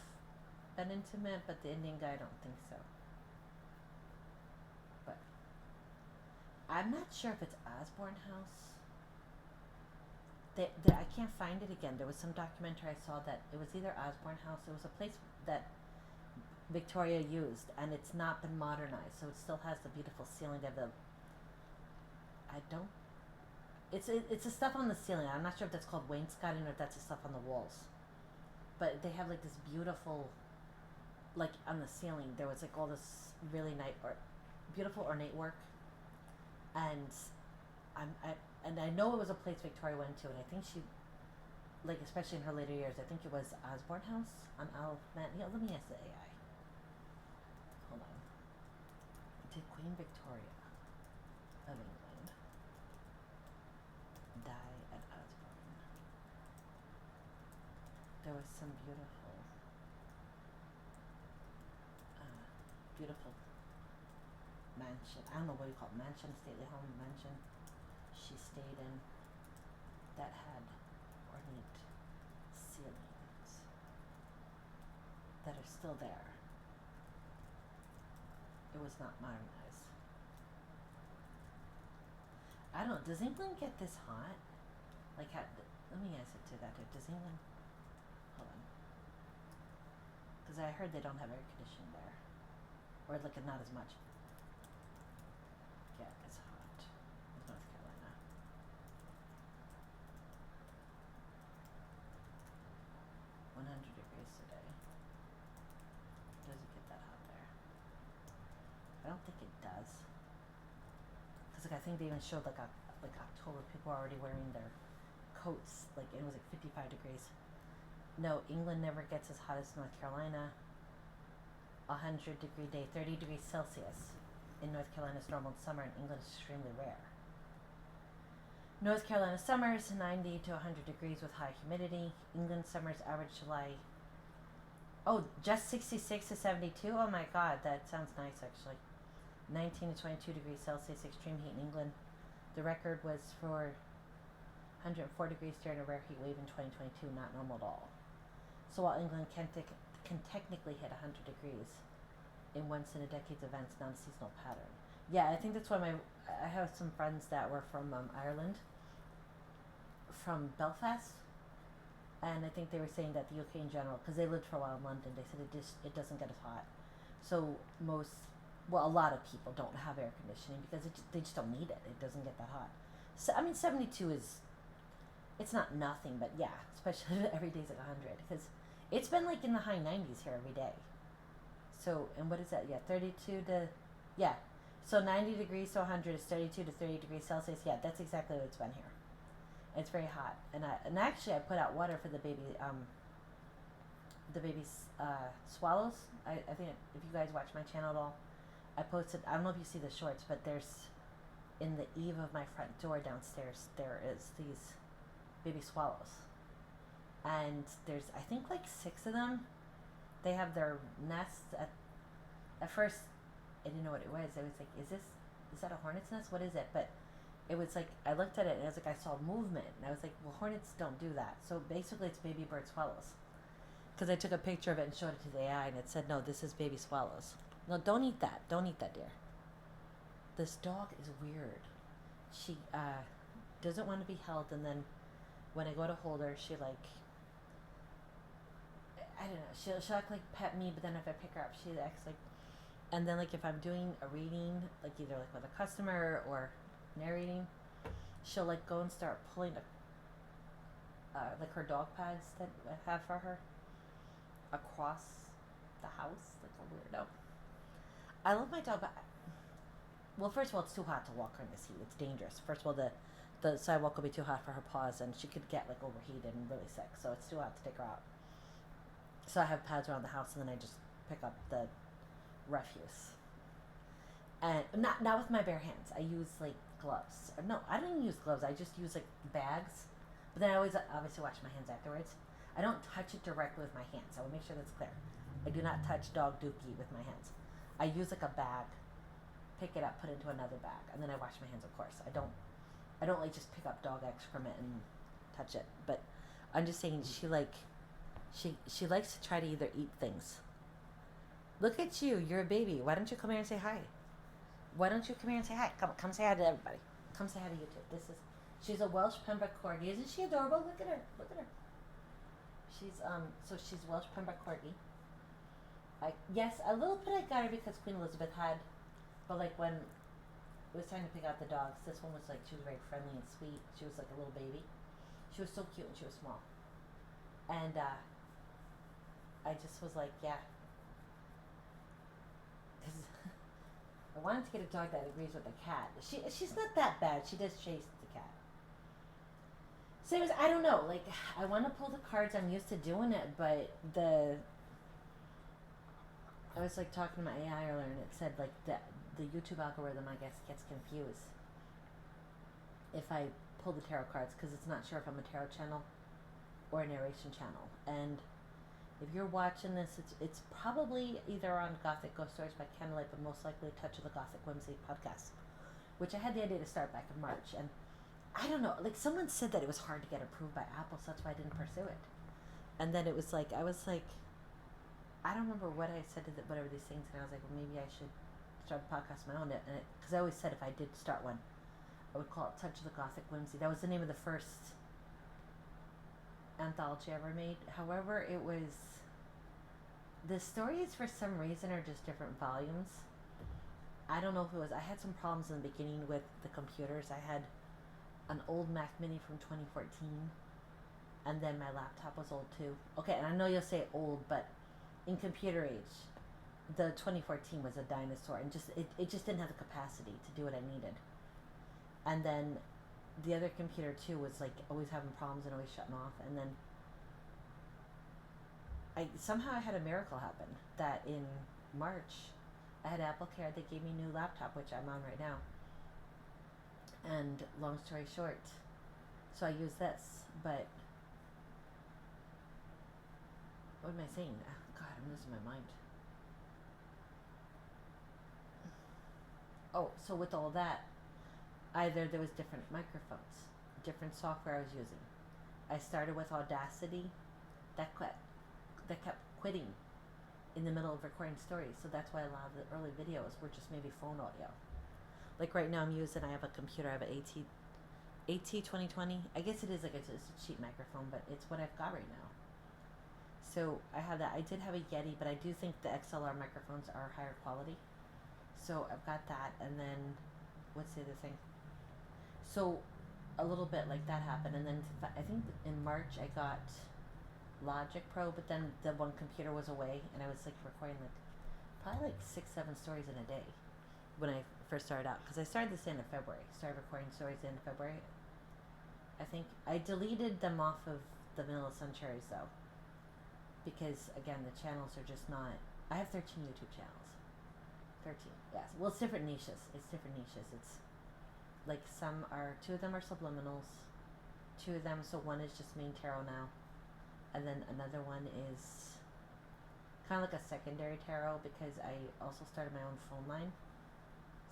been intimate, but the Indian guy, I don't think so. But I'm not sure if it's Osborne House. I can't find it again. There was some documentary I saw that it was either Osborne House. It was a place that Victoria used, and it's not been modernized, so it still has the beautiful ceiling. It's the stuff on the ceiling. I'm not sure if that's called wainscoting or if that's the stuff on the walls. But they have like this beautiful, like on the ceiling, there was like all this really beautiful ornate work, and I know it was a place Victoria went to, and I think she, like especially in her later years, I think it was Osborne House on let me ask the AI. Hold on. Did Queen Victoria of England die at Osborne? There was some beautiful mansion. I don't know what you call it, mansion, stately home, mansion. She stayed in that had ornate ceilings that are still there. It was not modernized. I don't know. Does England get this hot? Like, let me ask it to that. Does England? Hold on. Because I heard they don't have air conditioning there, or like not as much. Yeah, it's hot. It's North Carolina. 100 degrees today. Does it get that hot there? I don't think it does. Because like I think they even showed like October, people are already wearing their coats. Like it was like 55 degrees. No, England never gets as hot as North Carolina. 100-degree day, 30 degrees Celsius. In North Carolina is normal in summer, and England is extremely rare. North Carolina summers 90 to 100 degrees with high humidity. England summers average July. Oh, just 66 to 72. Oh my God, that sounds nice actually. 19 to 22 degrees Celsius extreme heat in England. The record was for 104 degrees during a rare heat wave in 2022, not normal at all. So while England can technically hit 100 degrees in once in a decade's events, not a seasonal pattern. Yeah, I think that's why I have some friends that were from Ireland, from Belfast, and I think they were saying that the UK in general, because they lived for a while in London, they said it doesn't get as hot. So a lot of people don't have air conditioning because they just don't need it. It doesn't get that hot. So I mean, 72 it's not nothing, but yeah, especially every day's like 100, because it's been like in the high 90s here every day. So, and what is that? Yeah, 32 to Yeah. So 90 degrees to 100 is 32 to 30 degrees Celsius. Yeah, that's exactly what it's been here. It's very hot, and actually I put out water for the baby swallows. I think if you guys watch my channel at all, I posted. I don't know if you see the shorts, but there's in the eave of my front door downstairs. There is these baby swallows, and there's I think like 6 of them. They have their nests at first. I didn't know what it was. I was like, is that a hornet's nest? What is it? But it was like I looked at it and I was like I saw movement and I was like, well, hornets don't do that. So basically it's baby bird swallows. Because I took a picture of it and showed it to the AI and it said, no, this is baby swallows. No, don't eat that. Don't eat that, dear. This dog is weird. She doesn't want to be held, and then when I go to hold her, she like, I don't know, she'll act like pet me, but then if I pick her up, she acts like, and then like if I'm doing a reading, like either like with a customer or narrating, she'll like go and start pulling like her dog pads that I have for her across the house like a weirdo. I love my dog, but well, first of all, it's too hot to walk her in this heat. It's dangerous. First of all, the sidewalk will be too hot for her paws, and she could get like overheated and really sick. So it's too hot to take her out. So I have pads around the house, and then I just pick up the refuse. And not with my bare hands. I use like gloves. Or no, I don't even use gloves. I just use like bags. But then I always obviously wash my hands afterwards. I don't touch it directly with my hands. I will make sure that's clear. I do not touch dog dookie with my hands. I use like a bag, pick it up, put it into another bag, and then I wash my hands. Of course, I don't like just pick up dog excrement and touch it. But I'm just saying she likes to try to either eat things. Look at you, you're a baby. Why don't you come here and say hi? Why don't you come here and say hi? Come say hi to everybody. Come say hi to YouTube. She's a Welsh Pembroke Corgi. Isn't she adorable? Look at her. She's Welsh Pembroke Corgi. Yes, a little bit I got her because Queen Elizabeth had, but like when it was time to pick out the dogs, this one was like, she was very friendly and sweet. She was like a little baby. She was so cute and she was small. And I just was like, yeah. Because I wanted to get a dog that agrees with the cat. She's not that bad. She does chase the cat. So I don't know. Like, I want to pull the cards. I'm used to doing it, but I was like talking to my AI earlier, and it said like the YouTube algorithm, I guess, gets confused if I pull the tarot cards because it's not sure if I'm a tarot channel or a narration channel. And if you're watching this, it's probably either on Gothic Ghost Stories by Candlelit, but most likely Touch of the Gothic Whimsy podcast, which I had the idea to start back in March. And I don't know, like someone said that it was hard to get approved by Apple, so that's why I didn't pursue it. And then it was like, I was like, I don't remember what I said to whatever these things, and I was like, well, maybe I should start a podcast of my own. Because I always said if I did start one, I would call it Touch of the Gothic Whimsy. That was the name of the first anthology I ever made. However, the stories for some reason are just different volumes. I don't know if it was, I had some problems in the beginning with the computers. I had an old Mac Mini from 2014, and then my laptop was old too. Okay, and I know you'll say old, but in computer age, the 2014 was a dinosaur, and it just didn't have the capacity to do what I needed. And then the other computer too was like always having problems and always shutting off. And then I had a miracle happen that in March I had Apple Care. They gave me a new laptop, which I'm on right now. And long story short, so I use this, but what am I saying? Oh, God, I'm losing my mind. Oh, so with all that, either there was different microphones, different software I was using. I started with Audacity, that kept quitting in the middle of recording stories, so that's why a lot of the early videos were just maybe phone audio. Like right now I have a computer, I have an AT 2020. I guess it is like it's a cheap microphone, but it's what I've got right now. So I have that. I did have a Yeti, but I do think the XLR microphones are higher quality. So I've got that, and then what's the other thing? So a little bit like that happened, and then I think in March I got Logic Pro, but then the one computer was away, and I was like recording like probably like 6-7 stories in a day, when I first started out, because I started this in February. Started recording stories in February. I think I deleted them off of the Vanilla Sun Cherries though, because again the channels are just not. I have 13 YouTube channels. 13, yes. Well, it's different niches. It's different niches. It's like two of them are subliminals. Two of them, so one is just main tarot now, and then another one is kind of like a secondary tarot because I also started my own phone line.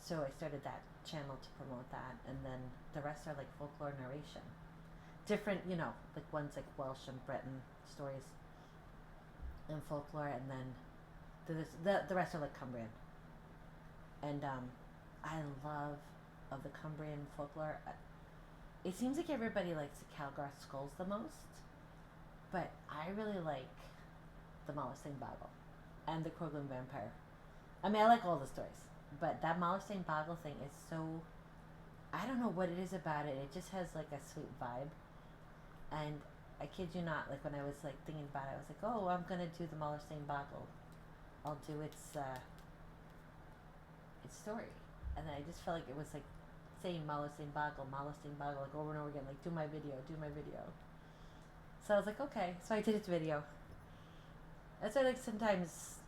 So I started that channel to promote that, and then the rest are like folklore narration. Different, like one's like Welsh and Breton stories and folklore, and then the rest are like Cumbrian. And I love of the Cumbrian folklore. It seems like everybody likes the Calgarth skulls the most, but I really like the Malastane Boggle and the Kroglin Vampire. I mean, I like all the stories, but that Malastane Boggle thing is so. I don't know what it is about it. It just has like a sweet vibe, and I kid you not. Like when I was like thinking about it, I was like, oh, I'm gonna do the Malastane Boggle. I'll do its story, and then I just felt like it was like saying Malastane Boggle, like over and over again, like do my video. So I was like, okay. So I did its video. And so like sometimes,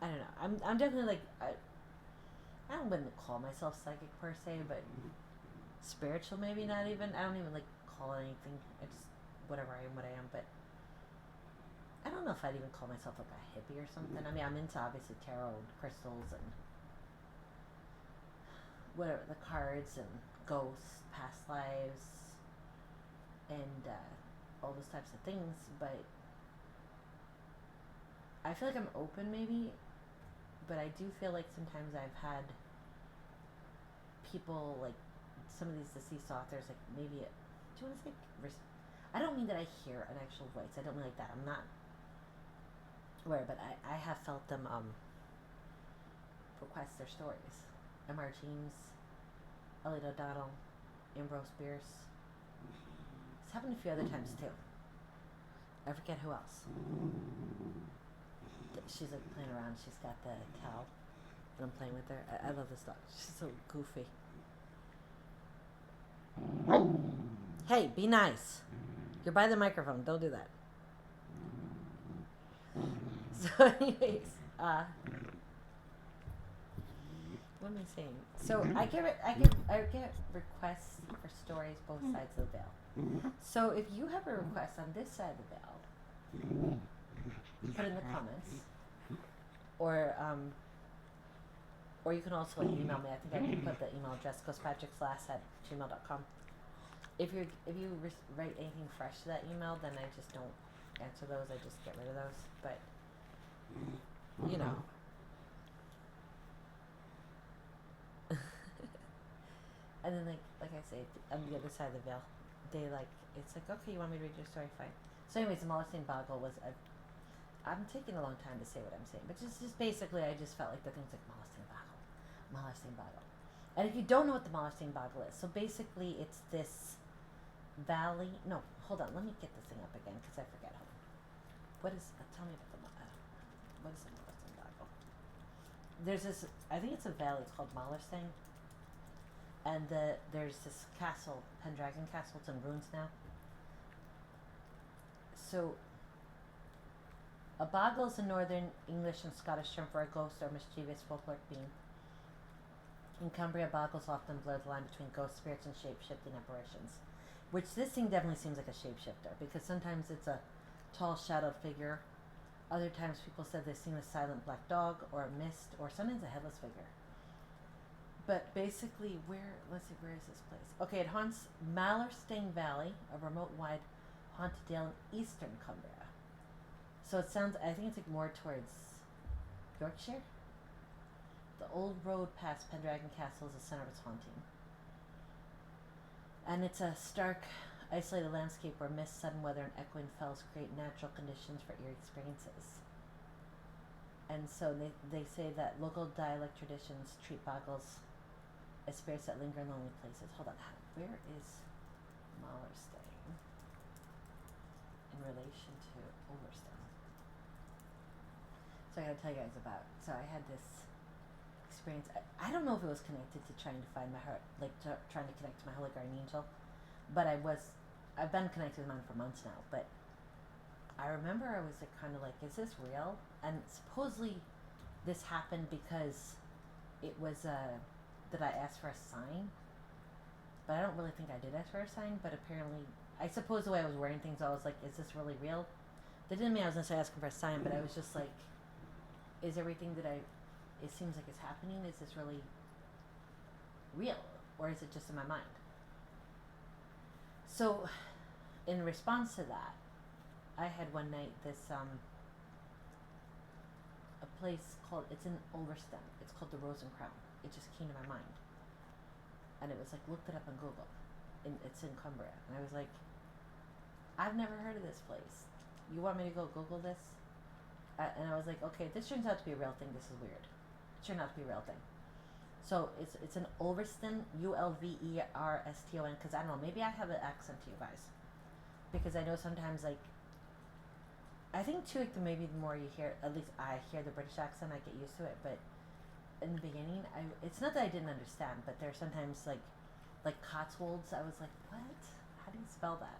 I don't know. I'm definitely like I wouldn't call myself psychic per se, but spiritual maybe not even. I don't even like call it anything. I just whatever I am, what I am. But I don't know if I'd even call myself like a hippie or something. I mean, I'm into obviously tarot and crystals and whatever, the cards and ghosts, past lives, and all those types of things, but I feel like I'm open maybe, but I do feel like sometimes I've had people, like some of these deceased authors, like maybe, do you want to say, I don't mean that I hear an actual voice, I don't mean like that, I'm not aware, but I have felt them request their stories. M.R. James, Elliot O'Donnell, Ambrose Bierce. It's happened a few other times too. I forget who else. She's like playing around. She's got the towel, and I'm playing with her. I love this dog. She's so goofy. Hey, be nice. You're by the microphone. Don't do that. So, anyways, what am I saying? So I get requests for stories both sides of the veil. So if you have a request on this side of the veil, put it in the comments, or you can also like email me. I think I can put the email address ghostpatrickslass@gmail.com. If you write anything fresh to that email, then I just don't answer those. I just get rid of those. But and then like I say, on the other side of the veil, it's like, okay, you want me to read your story, fine. So anyways, the Malastane Boggle was I'm taking a long time to say what I'm saying, but just basically I just felt like the things like Malastane Boggle. And if you don't know what the Malastane Boggle is, so basically it's this valley. No, hold on, let me get this thing up again because I forget. Hold on. What is? Tell me about what is the Malastane Boggle? There's this. I think it's a valley. It's called Malastane. And there's this castle, Pendragon Castle. It's in ruins now. So, a boggle is a northern English and Scottish term for a ghost or mischievous folkloric being. In Cumbria, boggles often blur the line between ghost spirits and shape-shifting apparitions, which this thing definitely seems like a shapeshifter, because sometimes it's a tall, shadowed figure. Other times people said they've seen a silent black dog or a mist, or sometimes a headless figure. But basically, let's see, where is this place? Okay, it haunts Malastane Valley, a remote, wide, haunted dale in eastern Cumbria. So it sounds, I think it's like more towards Yorkshire. The old road past Pendragon Castle is the center of its haunting. And it's a stark, isolated landscape where mist, sudden weather, and echoing fells create natural conditions for eerie experiences. And so they say that local dialect traditions treat boggles as spirits that linger in lonely places. Hold on, where is Malastane in relation to Ulverston? So I gotta tell you guys about. So I had this experience. I don't know if it was connected to trying to find my heart, like trying to connect to my holy guardian angel, but I've been connected with mine for months now. But I remember I was like, kind of like, is this real? And supposedly, this happened because it was that I asked for a sign, but I don't really think I did ask for a sign. But apparently, I suppose the way I was wearing things, I was like, is this really real? That didn't mean I was necessarily asking for a sign, but I was just like, is everything that it seems like it's happening, is this really real? Or is it just in my mind? So, in response to that, I had one night this, a place called, it's in Ulverston, it's called the Rose and Crown. It just came to my mind. And it was like, looked it up on Google. And it's in Cumbria. And I was like, I've never heard of this place. You want me to go Google this? And I was like, okay, this turns out to be a real thing. This is weird. It turned out to be a real thing. So it's an Ulverston, Ulverston, because I don't know, maybe I have an accent to you guys. Because I know sometimes, like, I think too, like, maybe the more you hear, at least I hear the British accent, I get used to it. But in the beginning, it's not that I didn't understand, but there are sometimes, like Cotswolds, I was like, what? How do you spell that?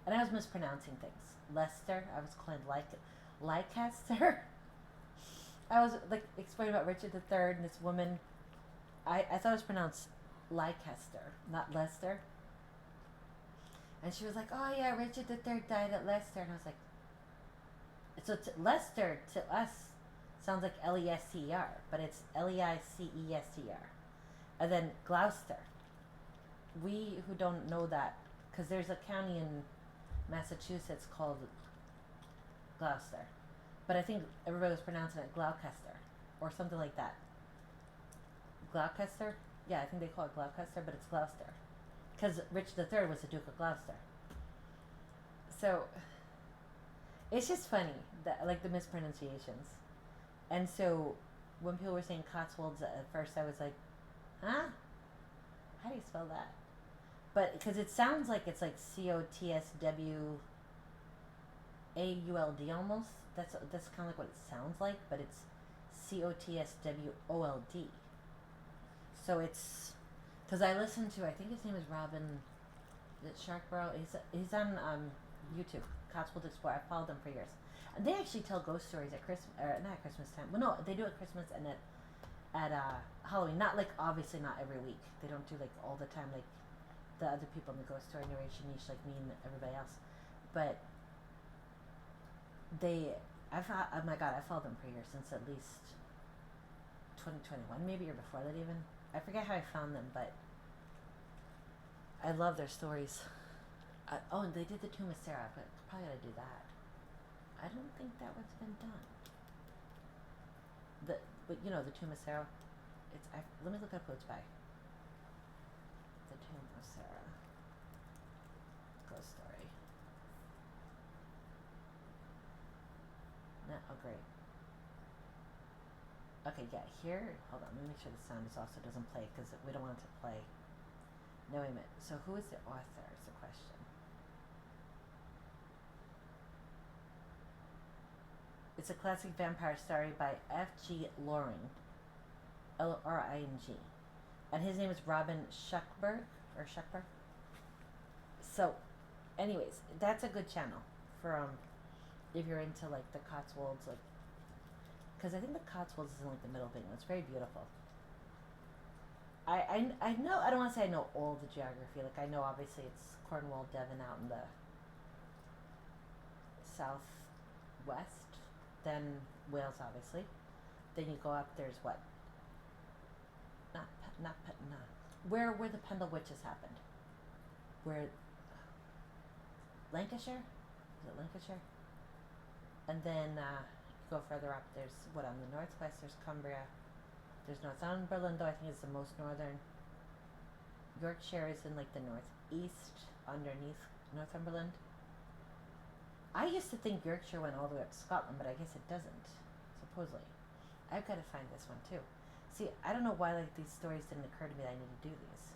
And I was mispronouncing things. Leicester, I was calling Leicester. I was like explaining about Richard III and this woman. I thought it was pronounced Leicester, not Leicester. And she was like, oh yeah, Richard III died at Leicester. And I was like, so Leicester to us sounds like L-E-S-T-E-R, but it's L-E-I-C-E-S-T-R. And then Gloucester. We who don't know that, because there's a county in Massachusetts called Gloucester. But I think everybody was pronouncing it Gloucester or something like that. Gloucester? Yeah, I think they call it Gloucester, but it's Gloucester. Because Richard III was the Duke of Gloucester. So, it's just funny, that, like the mispronunciations. And so, when people were saying Cotswolds at first, I was like, huh? How do you spell that? But, because it sounds like it's like Cotswauld almost. That's kind of like what it sounds like, but it's Cotswold. So it's, because I listened to, I think his name is Robin, is it Sharkborough? He's on YouTube, Cotswold Explorer. I followed them for years. And they actually tell ghost stories at Christmas, or not at Christmas time. Well, no, they do at Christmas and at Halloween. Not like, obviously not every week. They don't do like all the time like the other people in the ghost story narration niche like me and everybody else. But oh my god, I followed them for years, since at least 2021 maybe, or before that even. I forget how I found them, but I love their stories. Oh, and they did the Tomb of Sarah, but probably gotta do that. I don't think that one's been done. But you know, the Tomb of Sarah, let me look up who it's by. The Tomb of Sarah ghost story. No, oh great. Okay, yeah, here, hold on, let me make sure the sound also doesn't play, because we don't want it to play. No, wait a minute. So who is the author is the question. It's a classic vampire story by F.G. Loring, L-R-I-N-G. And his name is Robin Schuckberg. So, anyways, that's a good channel for, if you're into, like, the Cotswolds, like, because I think the Cotswolds is in like the middle of England. It's very beautiful. I know, I don't want to say I know all the geography. Like I know obviously it's Cornwall, Devon out in the southwest. Then Wales obviously. Then you go up, there's what? Not where the Pendle Witches happened. Where Lancashire? Is it Lancashire? And then go further up, there's what on the northwest, there's Cumbria, there's Northumberland, though I think it's the most northern. Yorkshire is in like the northeast, underneath Northumberland. I used to think Yorkshire went all the way up to Scotland, but I guess it doesn't, supposedly. I've got to find this one too. See, I don't know why like these stories didn't occur to me that I need to do these.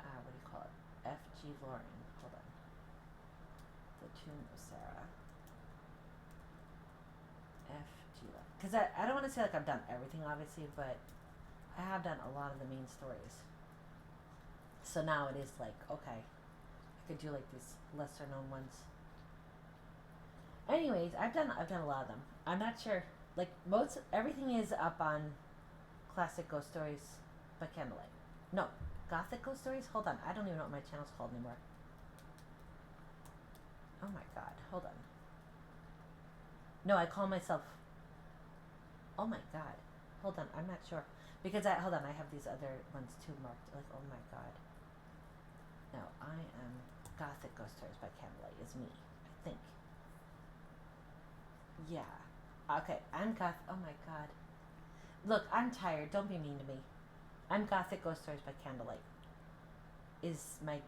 What do you call it? F.G. Loring, hold on. The Tomb of Sarah. because I don't want to say like I've done everything, obviously, but I have done a lot of the main stories. So now it is like, okay, I could do like these lesser known ones. Anyways, I've done a lot of them. I'm not sure. Like most everything is up on classic ghost stories by candlelight. No, Gothic ghost stories. Hold on, I don't even know what my channel's called anymore. Oh my god, hold on. No, I call myself. Oh my god, hold on, I'm not sure because hold on, I have these other ones too marked. Like, oh my god. No, I am Gothic ghost stories by candlelight is me, I think. Yeah. Okay, I'm Goth. Oh my god. Look, I'm tired. Don't be mean to me. I'm Gothic Ghost Stories by Candlelight. Is my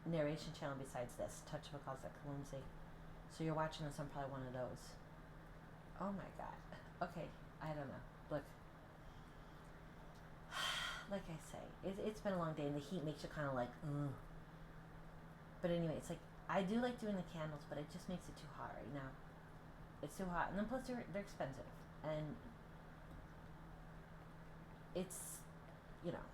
narration channel besides this. Touch of a Cossack Clumsy. So you're watching this on probably one of those. Oh my god. Okay, I don't know. Look. Like I say, it's been a long day and the heat makes you kind of like, ugh. But anyway, it's like, I do like doing the candles, but it just makes it too hot right now. It's too hot. And then plus they're expensive. And it's, you know,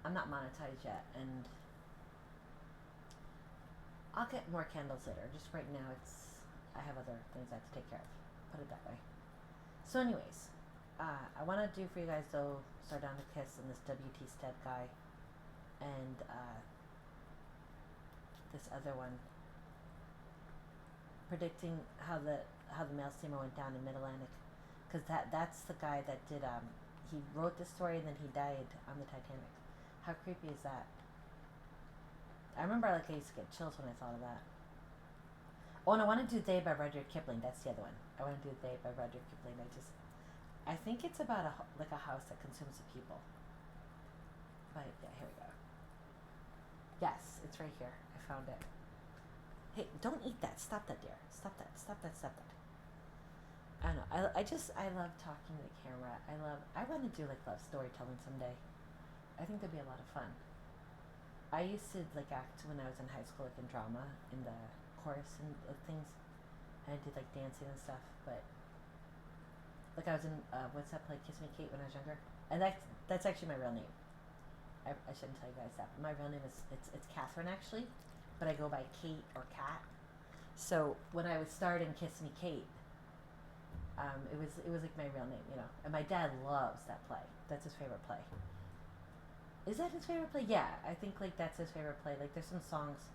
I'm not monetized yet, and I'll get more candles later. Just right now, I have other things I have to take care of. Put it that way. So, anyways, I want to do for you guys though. Start down to Kiss and this W.T. Stead guy, and this other one, predicting how the mail steamer went down in Mid Atlantic, because that's the guy that did he wrote the story and then he died on the Titanic. How creepy is that? I remember like I used to get chills when I thought of that. Oh, and I want to do They by Rudyard Kipling. That's the other one. I want to do They by Rudyard Kipling. I think it's about a house that consumes the people. But yeah, here we go. Yes, it's right here. I found it. Hey, don't eat that. Stop that, dear. Stop that. Stop that. Stop that. I don't know. I love talking to the camera. I want to do like love storytelling someday. I think that'd be a lot of fun. I used to like act when I was in high school, like in drama, in the chorus and things. And I did like dancing and stuff. But like I was in what's that play, Kiss Me Kate, when I was younger. And that's actually my real name. I shouldn't tell you guys that. But my real name is it's Catherine actually, but I go by Kate or Kat. So when I was starting Kiss Me Kate, it was like my real name, you know. And my dad loves that play. That's his favorite play. Is that his favorite play? Yeah, I think like that's his favorite play. Like there's some songs,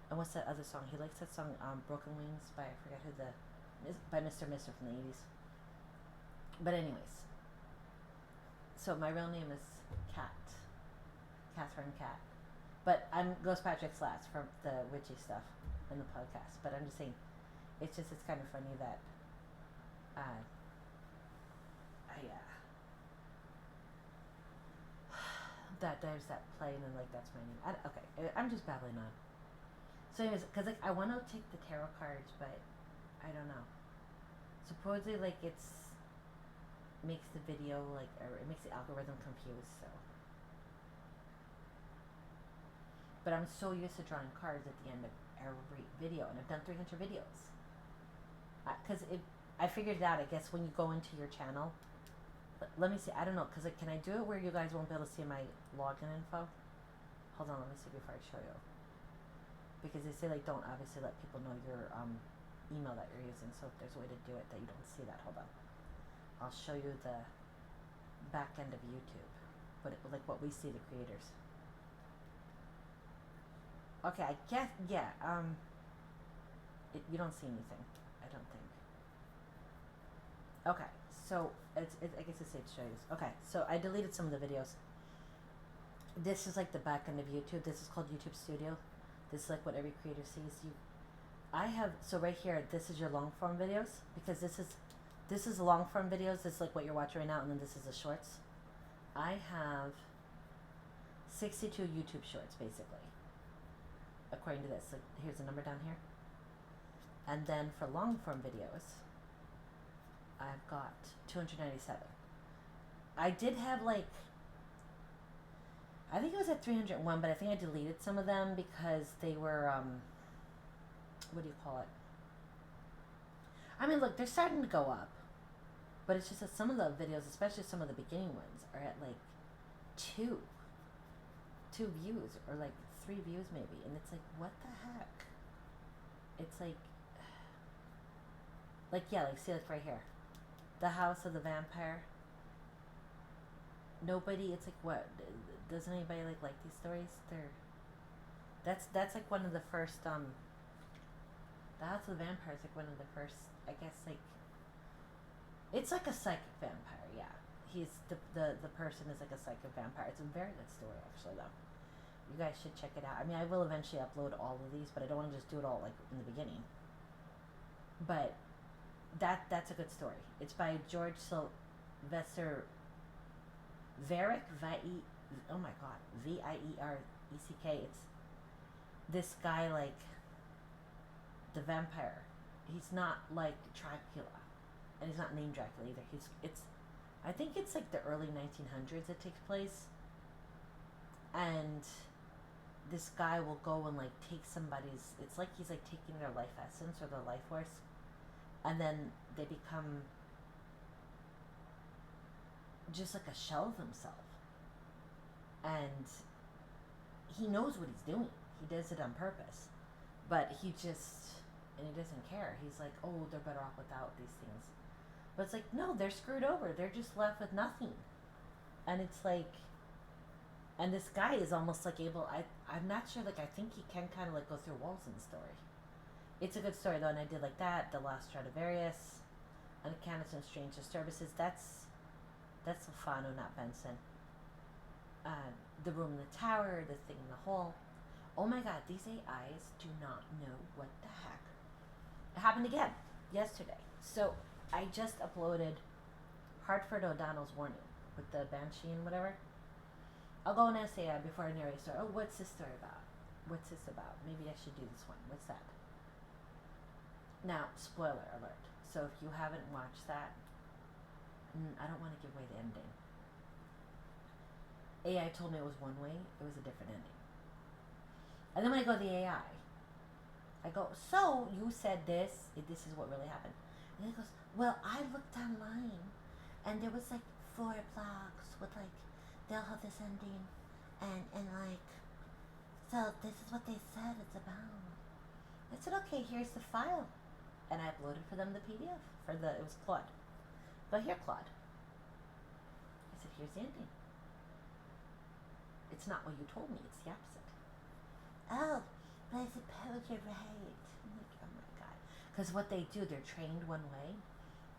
and what's that other song? He likes that song, "Broken Wings" by I forget who by Mr. Mister from the '80s. But anyways, so my real name is Catherine Cat, but I'm Ghost Patrick's last from the witchy stuff in the podcast. But I'm just saying, it's kind of funny that that there's that play and then like that's my name. Okay, I'm just babbling on. So anyways, because like I want to take the tarot cards, but I don't know. Supposedly like makes the video like, or it makes the algorithm confused. So, but I'm so used to drawing cards at the end of every video, and I've done 300 videos. Because I figured it out. I guess when you go into your channel. Let me see. I don't know, because like, can I do it where you guys won't be able to see my login info? Hold on, let me see before I show you. Because they say like don't obviously let people know your email that you're using. So if there's a way to do it that you don't see that, hold on. I'll show you the back end of YouTube, like what we see the creators. Okay, I guess yeah. You don't see anything, I don't think. Okay. So, I guess it's safe to show you this. Okay, so I deleted some of the videos. This is like the back end of YouTube. This is called YouTube Studio. This is like what every creator sees. So right here, this is your long form videos, because this is long form videos. This is like what you're watching right now, and then this is the shorts. I have 62 YouTube shorts, basically, according to this. Like, here's the number down here. And then for long form videos, I've got 297. I did have like, I think it was at 301, but I think I deleted some of them because they were, what do you call it? I mean, look, they're starting to go up, but it's just that some of the videos, especially some of the beginning ones, are at like two, two views or like 3 views maybe, and it's like, what the heck? It's like yeah, like see, like right here, the House of the Vampire. Nobody. It's like what? Doesn't anybody like these stories? That's like one of the first. The House of the Vampire is like one of the first. I guess like it's like a psychic vampire. Yeah, he's the person is like a psychic vampire. It's a very good story actually though. You guys should check it out. I mean, I will eventually upload all of these, but I don't want to just do it all like in the beginning. But that's a good story. It's by George Sylvester Varick. Oh my god, Viereck. It's this guy like the vampire. He's not like Dracula, and he's not named Dracula either. I think it's like the early 1900s it takes place, and this guy will go and like take somebody's. It's like he's like taking their life essence or their life force, and then they become just like a shell of himself. And he knows what he's doing. He does it on purpose. But he doesn't care. He's like, oh, they're better off without these things. But it's like, no, they're screwed over. They're just left with nothing. And it's like, and this guy is almost like I'm not sure, like I think he can kind of like go through walls in the story. It's a good story though, and I did like that, The Lost Stradivarius, Uncanny and Strange Disturbances. That's Lafano, not Benson. The Room in the Tower, The Thing in the Hole. Oh my god, these AIs do not know what the heck. It happened again yesterday. So I just uploaded Hartford O'Donnell's Warning with the Banshee and whatever. I'll go and ask AI before I narrate a story. Oh, what's this story about? What's this about? Maybe I should do this one. What's that? Now, spoiler alert. So if you haven't watched that, I don't want to give away the ending. AI told me it was one way. It was a different ending. And then when I go to the AI, I go, so you said this. This is what really happened. And it goes, well, I looked online, and there was like 4 blogs with like, they'll have this ending, and like, so this is what they said it's about. I said, okay, here's the file. And I uploaded for them the PDF. It was Claude. But here, Claude. I said, here's the ending. It's not what you told me, it's the opposite. Oh, but I suppose you're right. I'm like, oh my god. Because what they do, they're trained one way,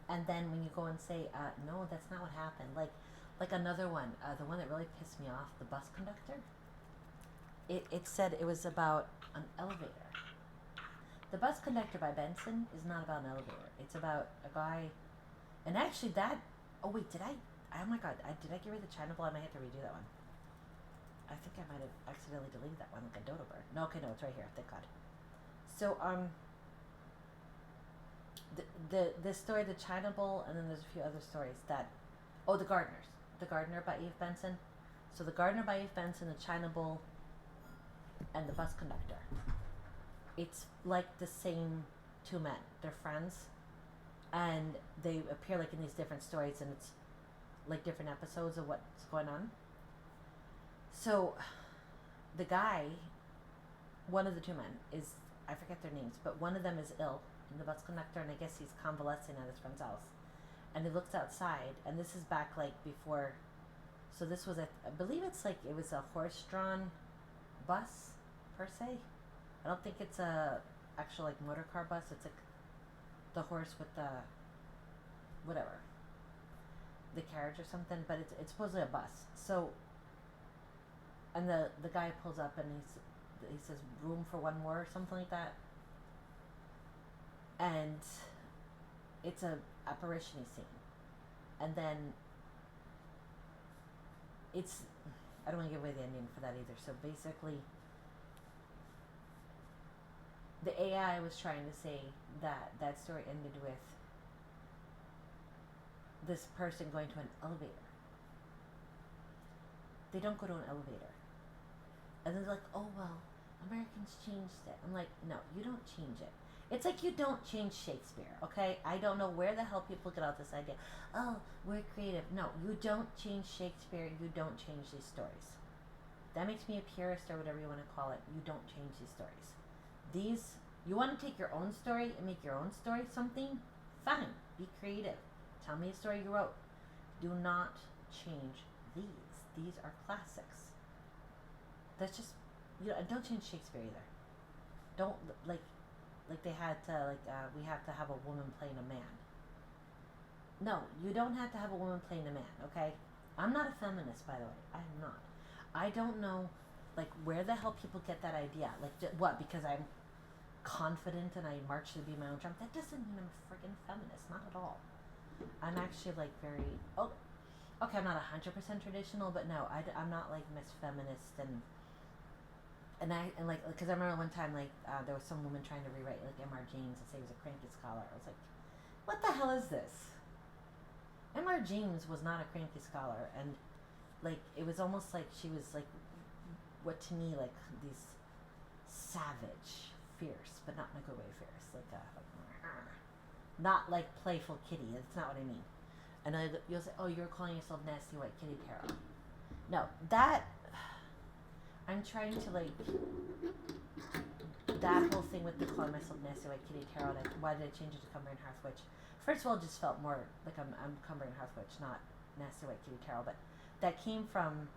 and then when you go and say, no, that's not what happened. Like another one, the one that really pissed me off, the bus conductor. It said it was about an elevator. The Bus Conductor by Benson is not about an elevator. It's about a guy, and actually that. Oh wait, oh my god, did I get rid of the China Ball? I might have to redo that one. I think I might have accidentally deleted that one like a dodo bird. No, okay, no, it's right here. Thank God. So this story, the China Bowl, and then there's a few other stories that. Oh, the Gardeners, the Gardener by Eve Benson. So the Gardener by Eve Benson, the China Bowl, and the Bus Conductor. It's like the same 2 men. They're friends, and they appear like in these different stories, and it's like different episodes of what's going on. So, the guy, one of the 2 men is, I forget their names, but one of them is ill in the bus conductor, and I guess he's convalescing at his friend's house. And he looks outside, and this is back like before, so this was I believe it's like, it was a horse-drawn bus, per se. I don't think it's a actual like motor car bus, it's like the horse with the, whatever, the carriage or something, but it's supposedly a bus. So, and the guy pulls up and he says room for one more or something like that, and it's a apparition-y scene, and then it's, I don't want to give away the ending for that either. So basically, the AI was trying to say that story ended with this person going to an elevator. They don't go to an elevator. And they're like, oh, well, Americans changed it. I'm like, no, you don't change it. It's like you don't change Shakespeare, okay? I don't know where the hell people get out this idea. Oh, we're creative. No, you don't change Shakespeare. You don't change these stories. That makes me a purist or whatever you want to call it. You don't change these stories. You want to take your own story and make your own story something? Fine. Be creative. Tell me a story you wrote. Do not change these. These are classics. That's just, don't change Shakespeare either. Don't, they had to, we have to have a woman playing a man. No, you don't have to have a woman playing a man, okay? I'm not a feminist, by the way. I am not. I don't know, where the hell people get that idea. What, because I'm confident and I march to the beat of my own drum? That doesn't mean I'm a friggin' feminist. Not at all. I'm actually, very... Oh, okay, I'm not 100% traditional, but no, I'm not, Miss Feminist because I remember one time, there was some woman trying to rewrite, M.R. James and say he was a cranky scholar. I was like, what the hell is this? M.R. James was not a cranky scholar, and, it was almost like she was, what to me, these savage, fierce, but not in a good way fierce, not like playful kitty. That's not what I mean. And you'll say, oh, you're calling yourself nasty white kitty tarot. No, I'm trying to that whole thing with the calling myself nasty white kitty tarot. Why did I change it to Cumbrian Hearth Witch? First of all, it just felt more like I'm Cumbrian Hearth Witch, not nasty white kitty tarot. But that came from,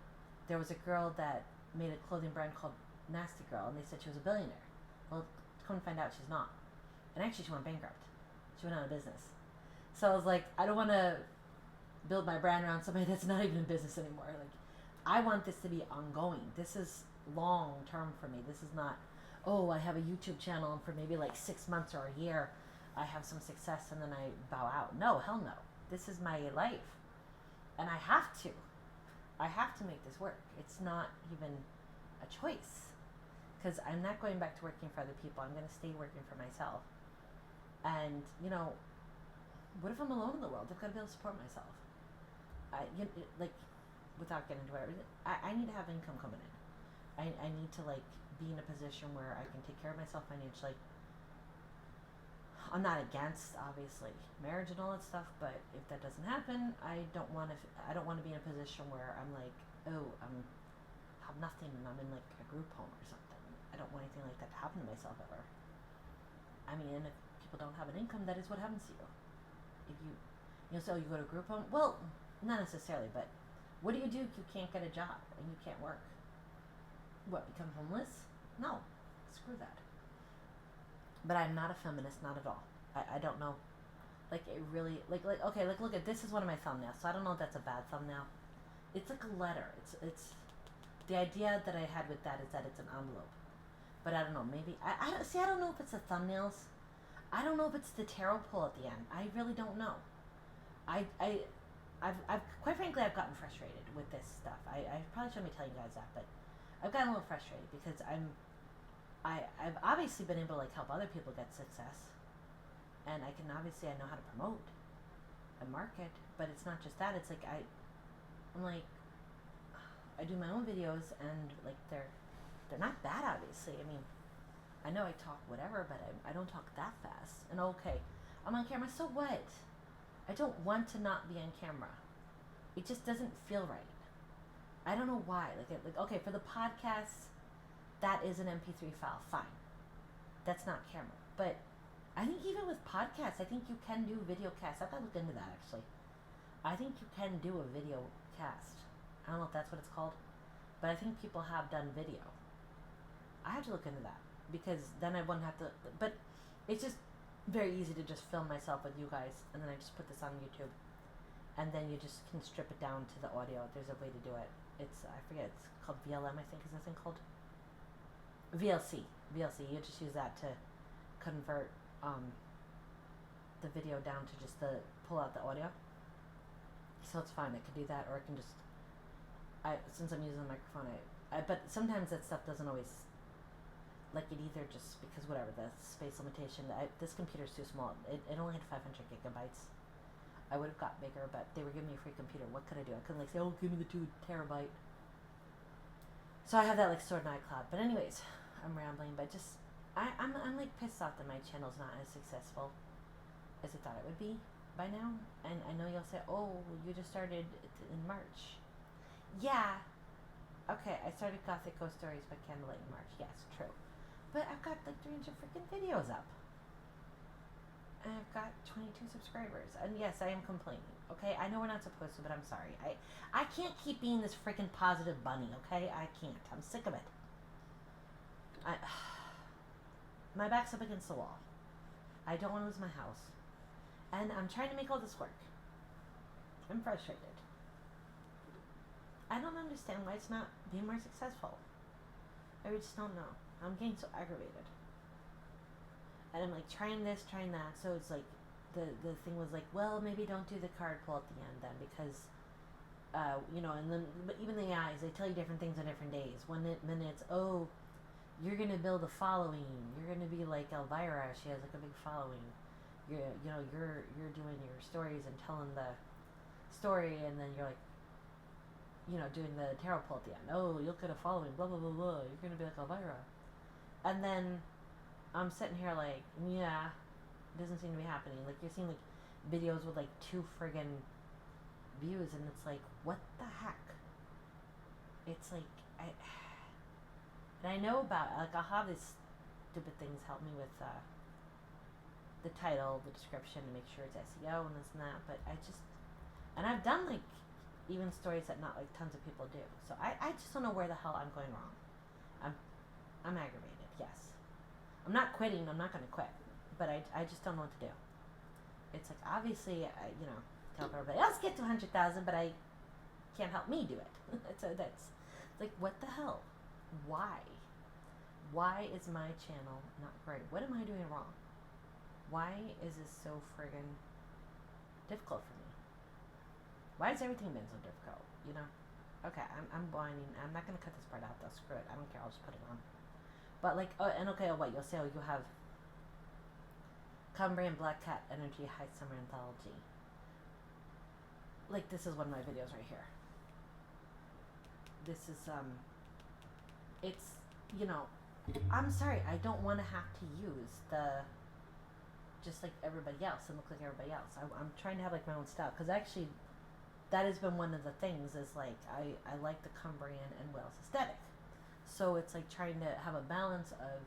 there was a girl that made a clothing brand called Nasty Girl, and they said she was a billionaire. Well, come to find out, she's not. And actually, she went bankrupt. She went out of business. So I was like, I don't want to build my brand around somebody that's not even in business anymore. I want this to be ongoing. This is long term for me. This is not, oh, I have a YouTube channel and for maybe 6 months or a year I have some success and then I bow out. No, hell no. This is my life. And I have to. I have to make this work. It's not even a choice. Because I'm not going back to working for other people. I'm going to stay working for myself. And, what if I'm alone in the world? I've got to be able to support myself. Without getting into it, I need to have income coming in. I need to, be in a position where I can take care of myself financially. I'm not against, obviously, marriage and all that stuff, but if that doesn't happen, I don't want to be in a position where I'm have nothing and I'm in, a group home or something. I don't want anything like that to happen to myself ever. I mean, and if people don't have an income, that is what happens to you. If you say, you go to a group home? Well, not necessarily, but what do you do if you can't get a job and you can't work? What, become homeless? No, screw that. But I'm not a feminist, not at all. I don't know. It really, okay, look at, this is one of my thumbnails, so I don't know if that's a bad thumbnail. It's like a letter. It's, the idea that I had with that is that it's an envelope. But I don't know, maybe, I don't know if it's the thumbnails. I don't know if it's the tarot pull at the end. I really don't know. I've quite frankly, I've gotten frustrated with this stuff. I probably shouldn't be telling you guys that, but I've gotten a little frustrated because I've obviously been able to help other people get success, and I know how to promote and market, but it's not just that. It's I do my own videos and they're not bad, obviously. I mean, I know I talk whatever, but I don't talk that fast. And okay, I'm on camera, so what? I don't want to not be on camera. It just doesn't feel right. I don't know why. Okay, for the podcast, that is an MP3 file. Fine. That's not camera. But I think even with podcasts, I think you can do video casts. I've got to look into that, actually. I think you can do a video cast. I don't know if that's what it's called, but I think people have done video. I have to look into that because then I wouldn't have to. But it's just very easy to just film myself with you guys, and then I just put this on YouTube, and then you just can strip it down to the audio. There's a way to do it. I forget. It's called VLM, I think. Is that thing called? VLC. You just use that to convert the video down to just pull out the audio. So it's fine. I could do that, or I can just. Since I'm using a microphone, but sometimes that stuff doesn't always. It either just because whatever the space limitation. This computer's too small. It only had 500 gigabytes. I would have got bigger, but they were giving me a free computer. What could I do? I couldn't say, oh, give me the 2 terabyte. So I have that stored in iCloud. But anyways, I'm rambling. But just I'm like pissed off that my channel's not as successful as I thought it would be by now. And I know you'll say, oh, you just started in March. Yeah. Okay, I started Gothic Ghost Stories by Candlelit in March. Yes, true. But I've got like 300 freaking videos up. And I've got 22 subscribers. And yes, I am complaining. Okay, I know we're not supposed to, but I'm sorry. I can't keep being this freaking positive bunny. Okay, I can't. I'm sick of it. My back's up against the wall. I don't want to lose my house. And I'm trying to make all this work. I'm frustrated. I don't understand why it's not being more successful. I just don't know. I'm getting so aggravated. And I'm like trying this, trying that. So it's like the thing was like, well, maybe don't do the card pull at the end then because and then but even the eyes, they tell you different things on different days. When it's oh, you're gonna build a following. You're gonna be like Elvira. She has like a big following. You're doing your stories and telling the story, and then you're like, doing the tarot pull at the end. Oh, you'll get a following. Blah blah blah blah. You're gonna be like Elvira, and then I'm sitting here like, yeah, it doesn't seem to be happening. Like you're seeing like videos with like 2 friggin' views, and it's like, what the heck? It's like and I know about like I'll have these stupid things help me with the title, the description, to make sure it's SEO and this and that. But and I've done like even stories that not like tons of people do. So I just don't know where the hell I'm going wrong. I'm aggravated. Yes, I'm not quitting. I'm not going to quit. But I just don't know what to do. It's like obviously tell everybody else get to 100,000, but I can't help me do it. So that's like, what the hell? Why is my channel not great? What am I doing wrong? Why is this so friggin' difficult for me? Why has everything been so difficult? Okay, I'm whining. I'm not gonna cut this part out though. Screw it. I don't care. I'll just put it on. But like, what you'll say? Oh, you have Cumbrian Black Cat Energy High Summer Anthology. Like, this is one of my videos right here. This is it's I'm sorry. I don't want to have to use the just like everybody else and look like everybody else. I'm trying to have like my own style, because actually that has been one of the things is like I like the Cumbrian and Wales aesthetic. So it's like trying to have a balance of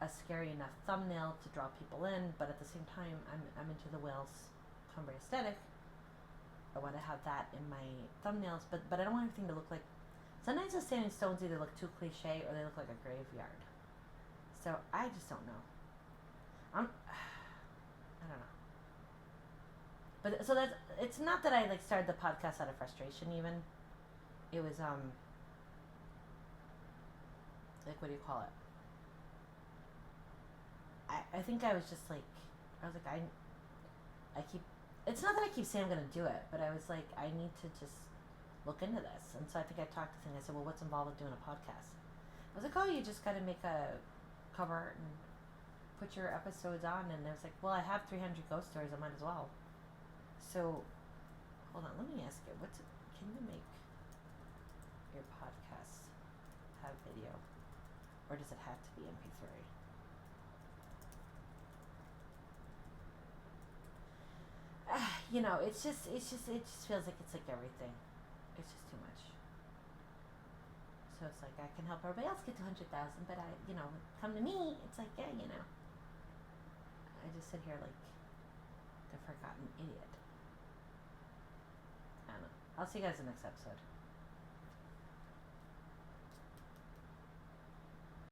a scary enough thumbnail to draw people in, but at the same time I'm into the Wales Cumbria aesthetic. I want to have that in my thumbnails, but I don't want everything to look like. Sometimes the standing stones either look too cliche or they look like a graveyard. So I just don't know. I don't know. But so it's not that I like started the podcast out of frustration even. It was like, what do you call it? I think I was just like, I was like, I keep, it's not that I keep saying I'm gonna do it, but I was like, I need to just look into this. And so I think I talked to Thing. I said, well, what's involved with doing a podcast? I was like, oh, you just gotta make a cover art and put your episodes on. And I was like, well, I have 300 ghost stories. I might as well. So, hold on. Let me ask you. Can you make your podcast have video, or does it have to be MP3? It just feels like it's like everything. It's just too much. So it's like I can help everybody else get to 100,000, but come to me. It's like, yeah, I just sit here like the forgotten idiot. I don't know. I'll see you guys in the next episode.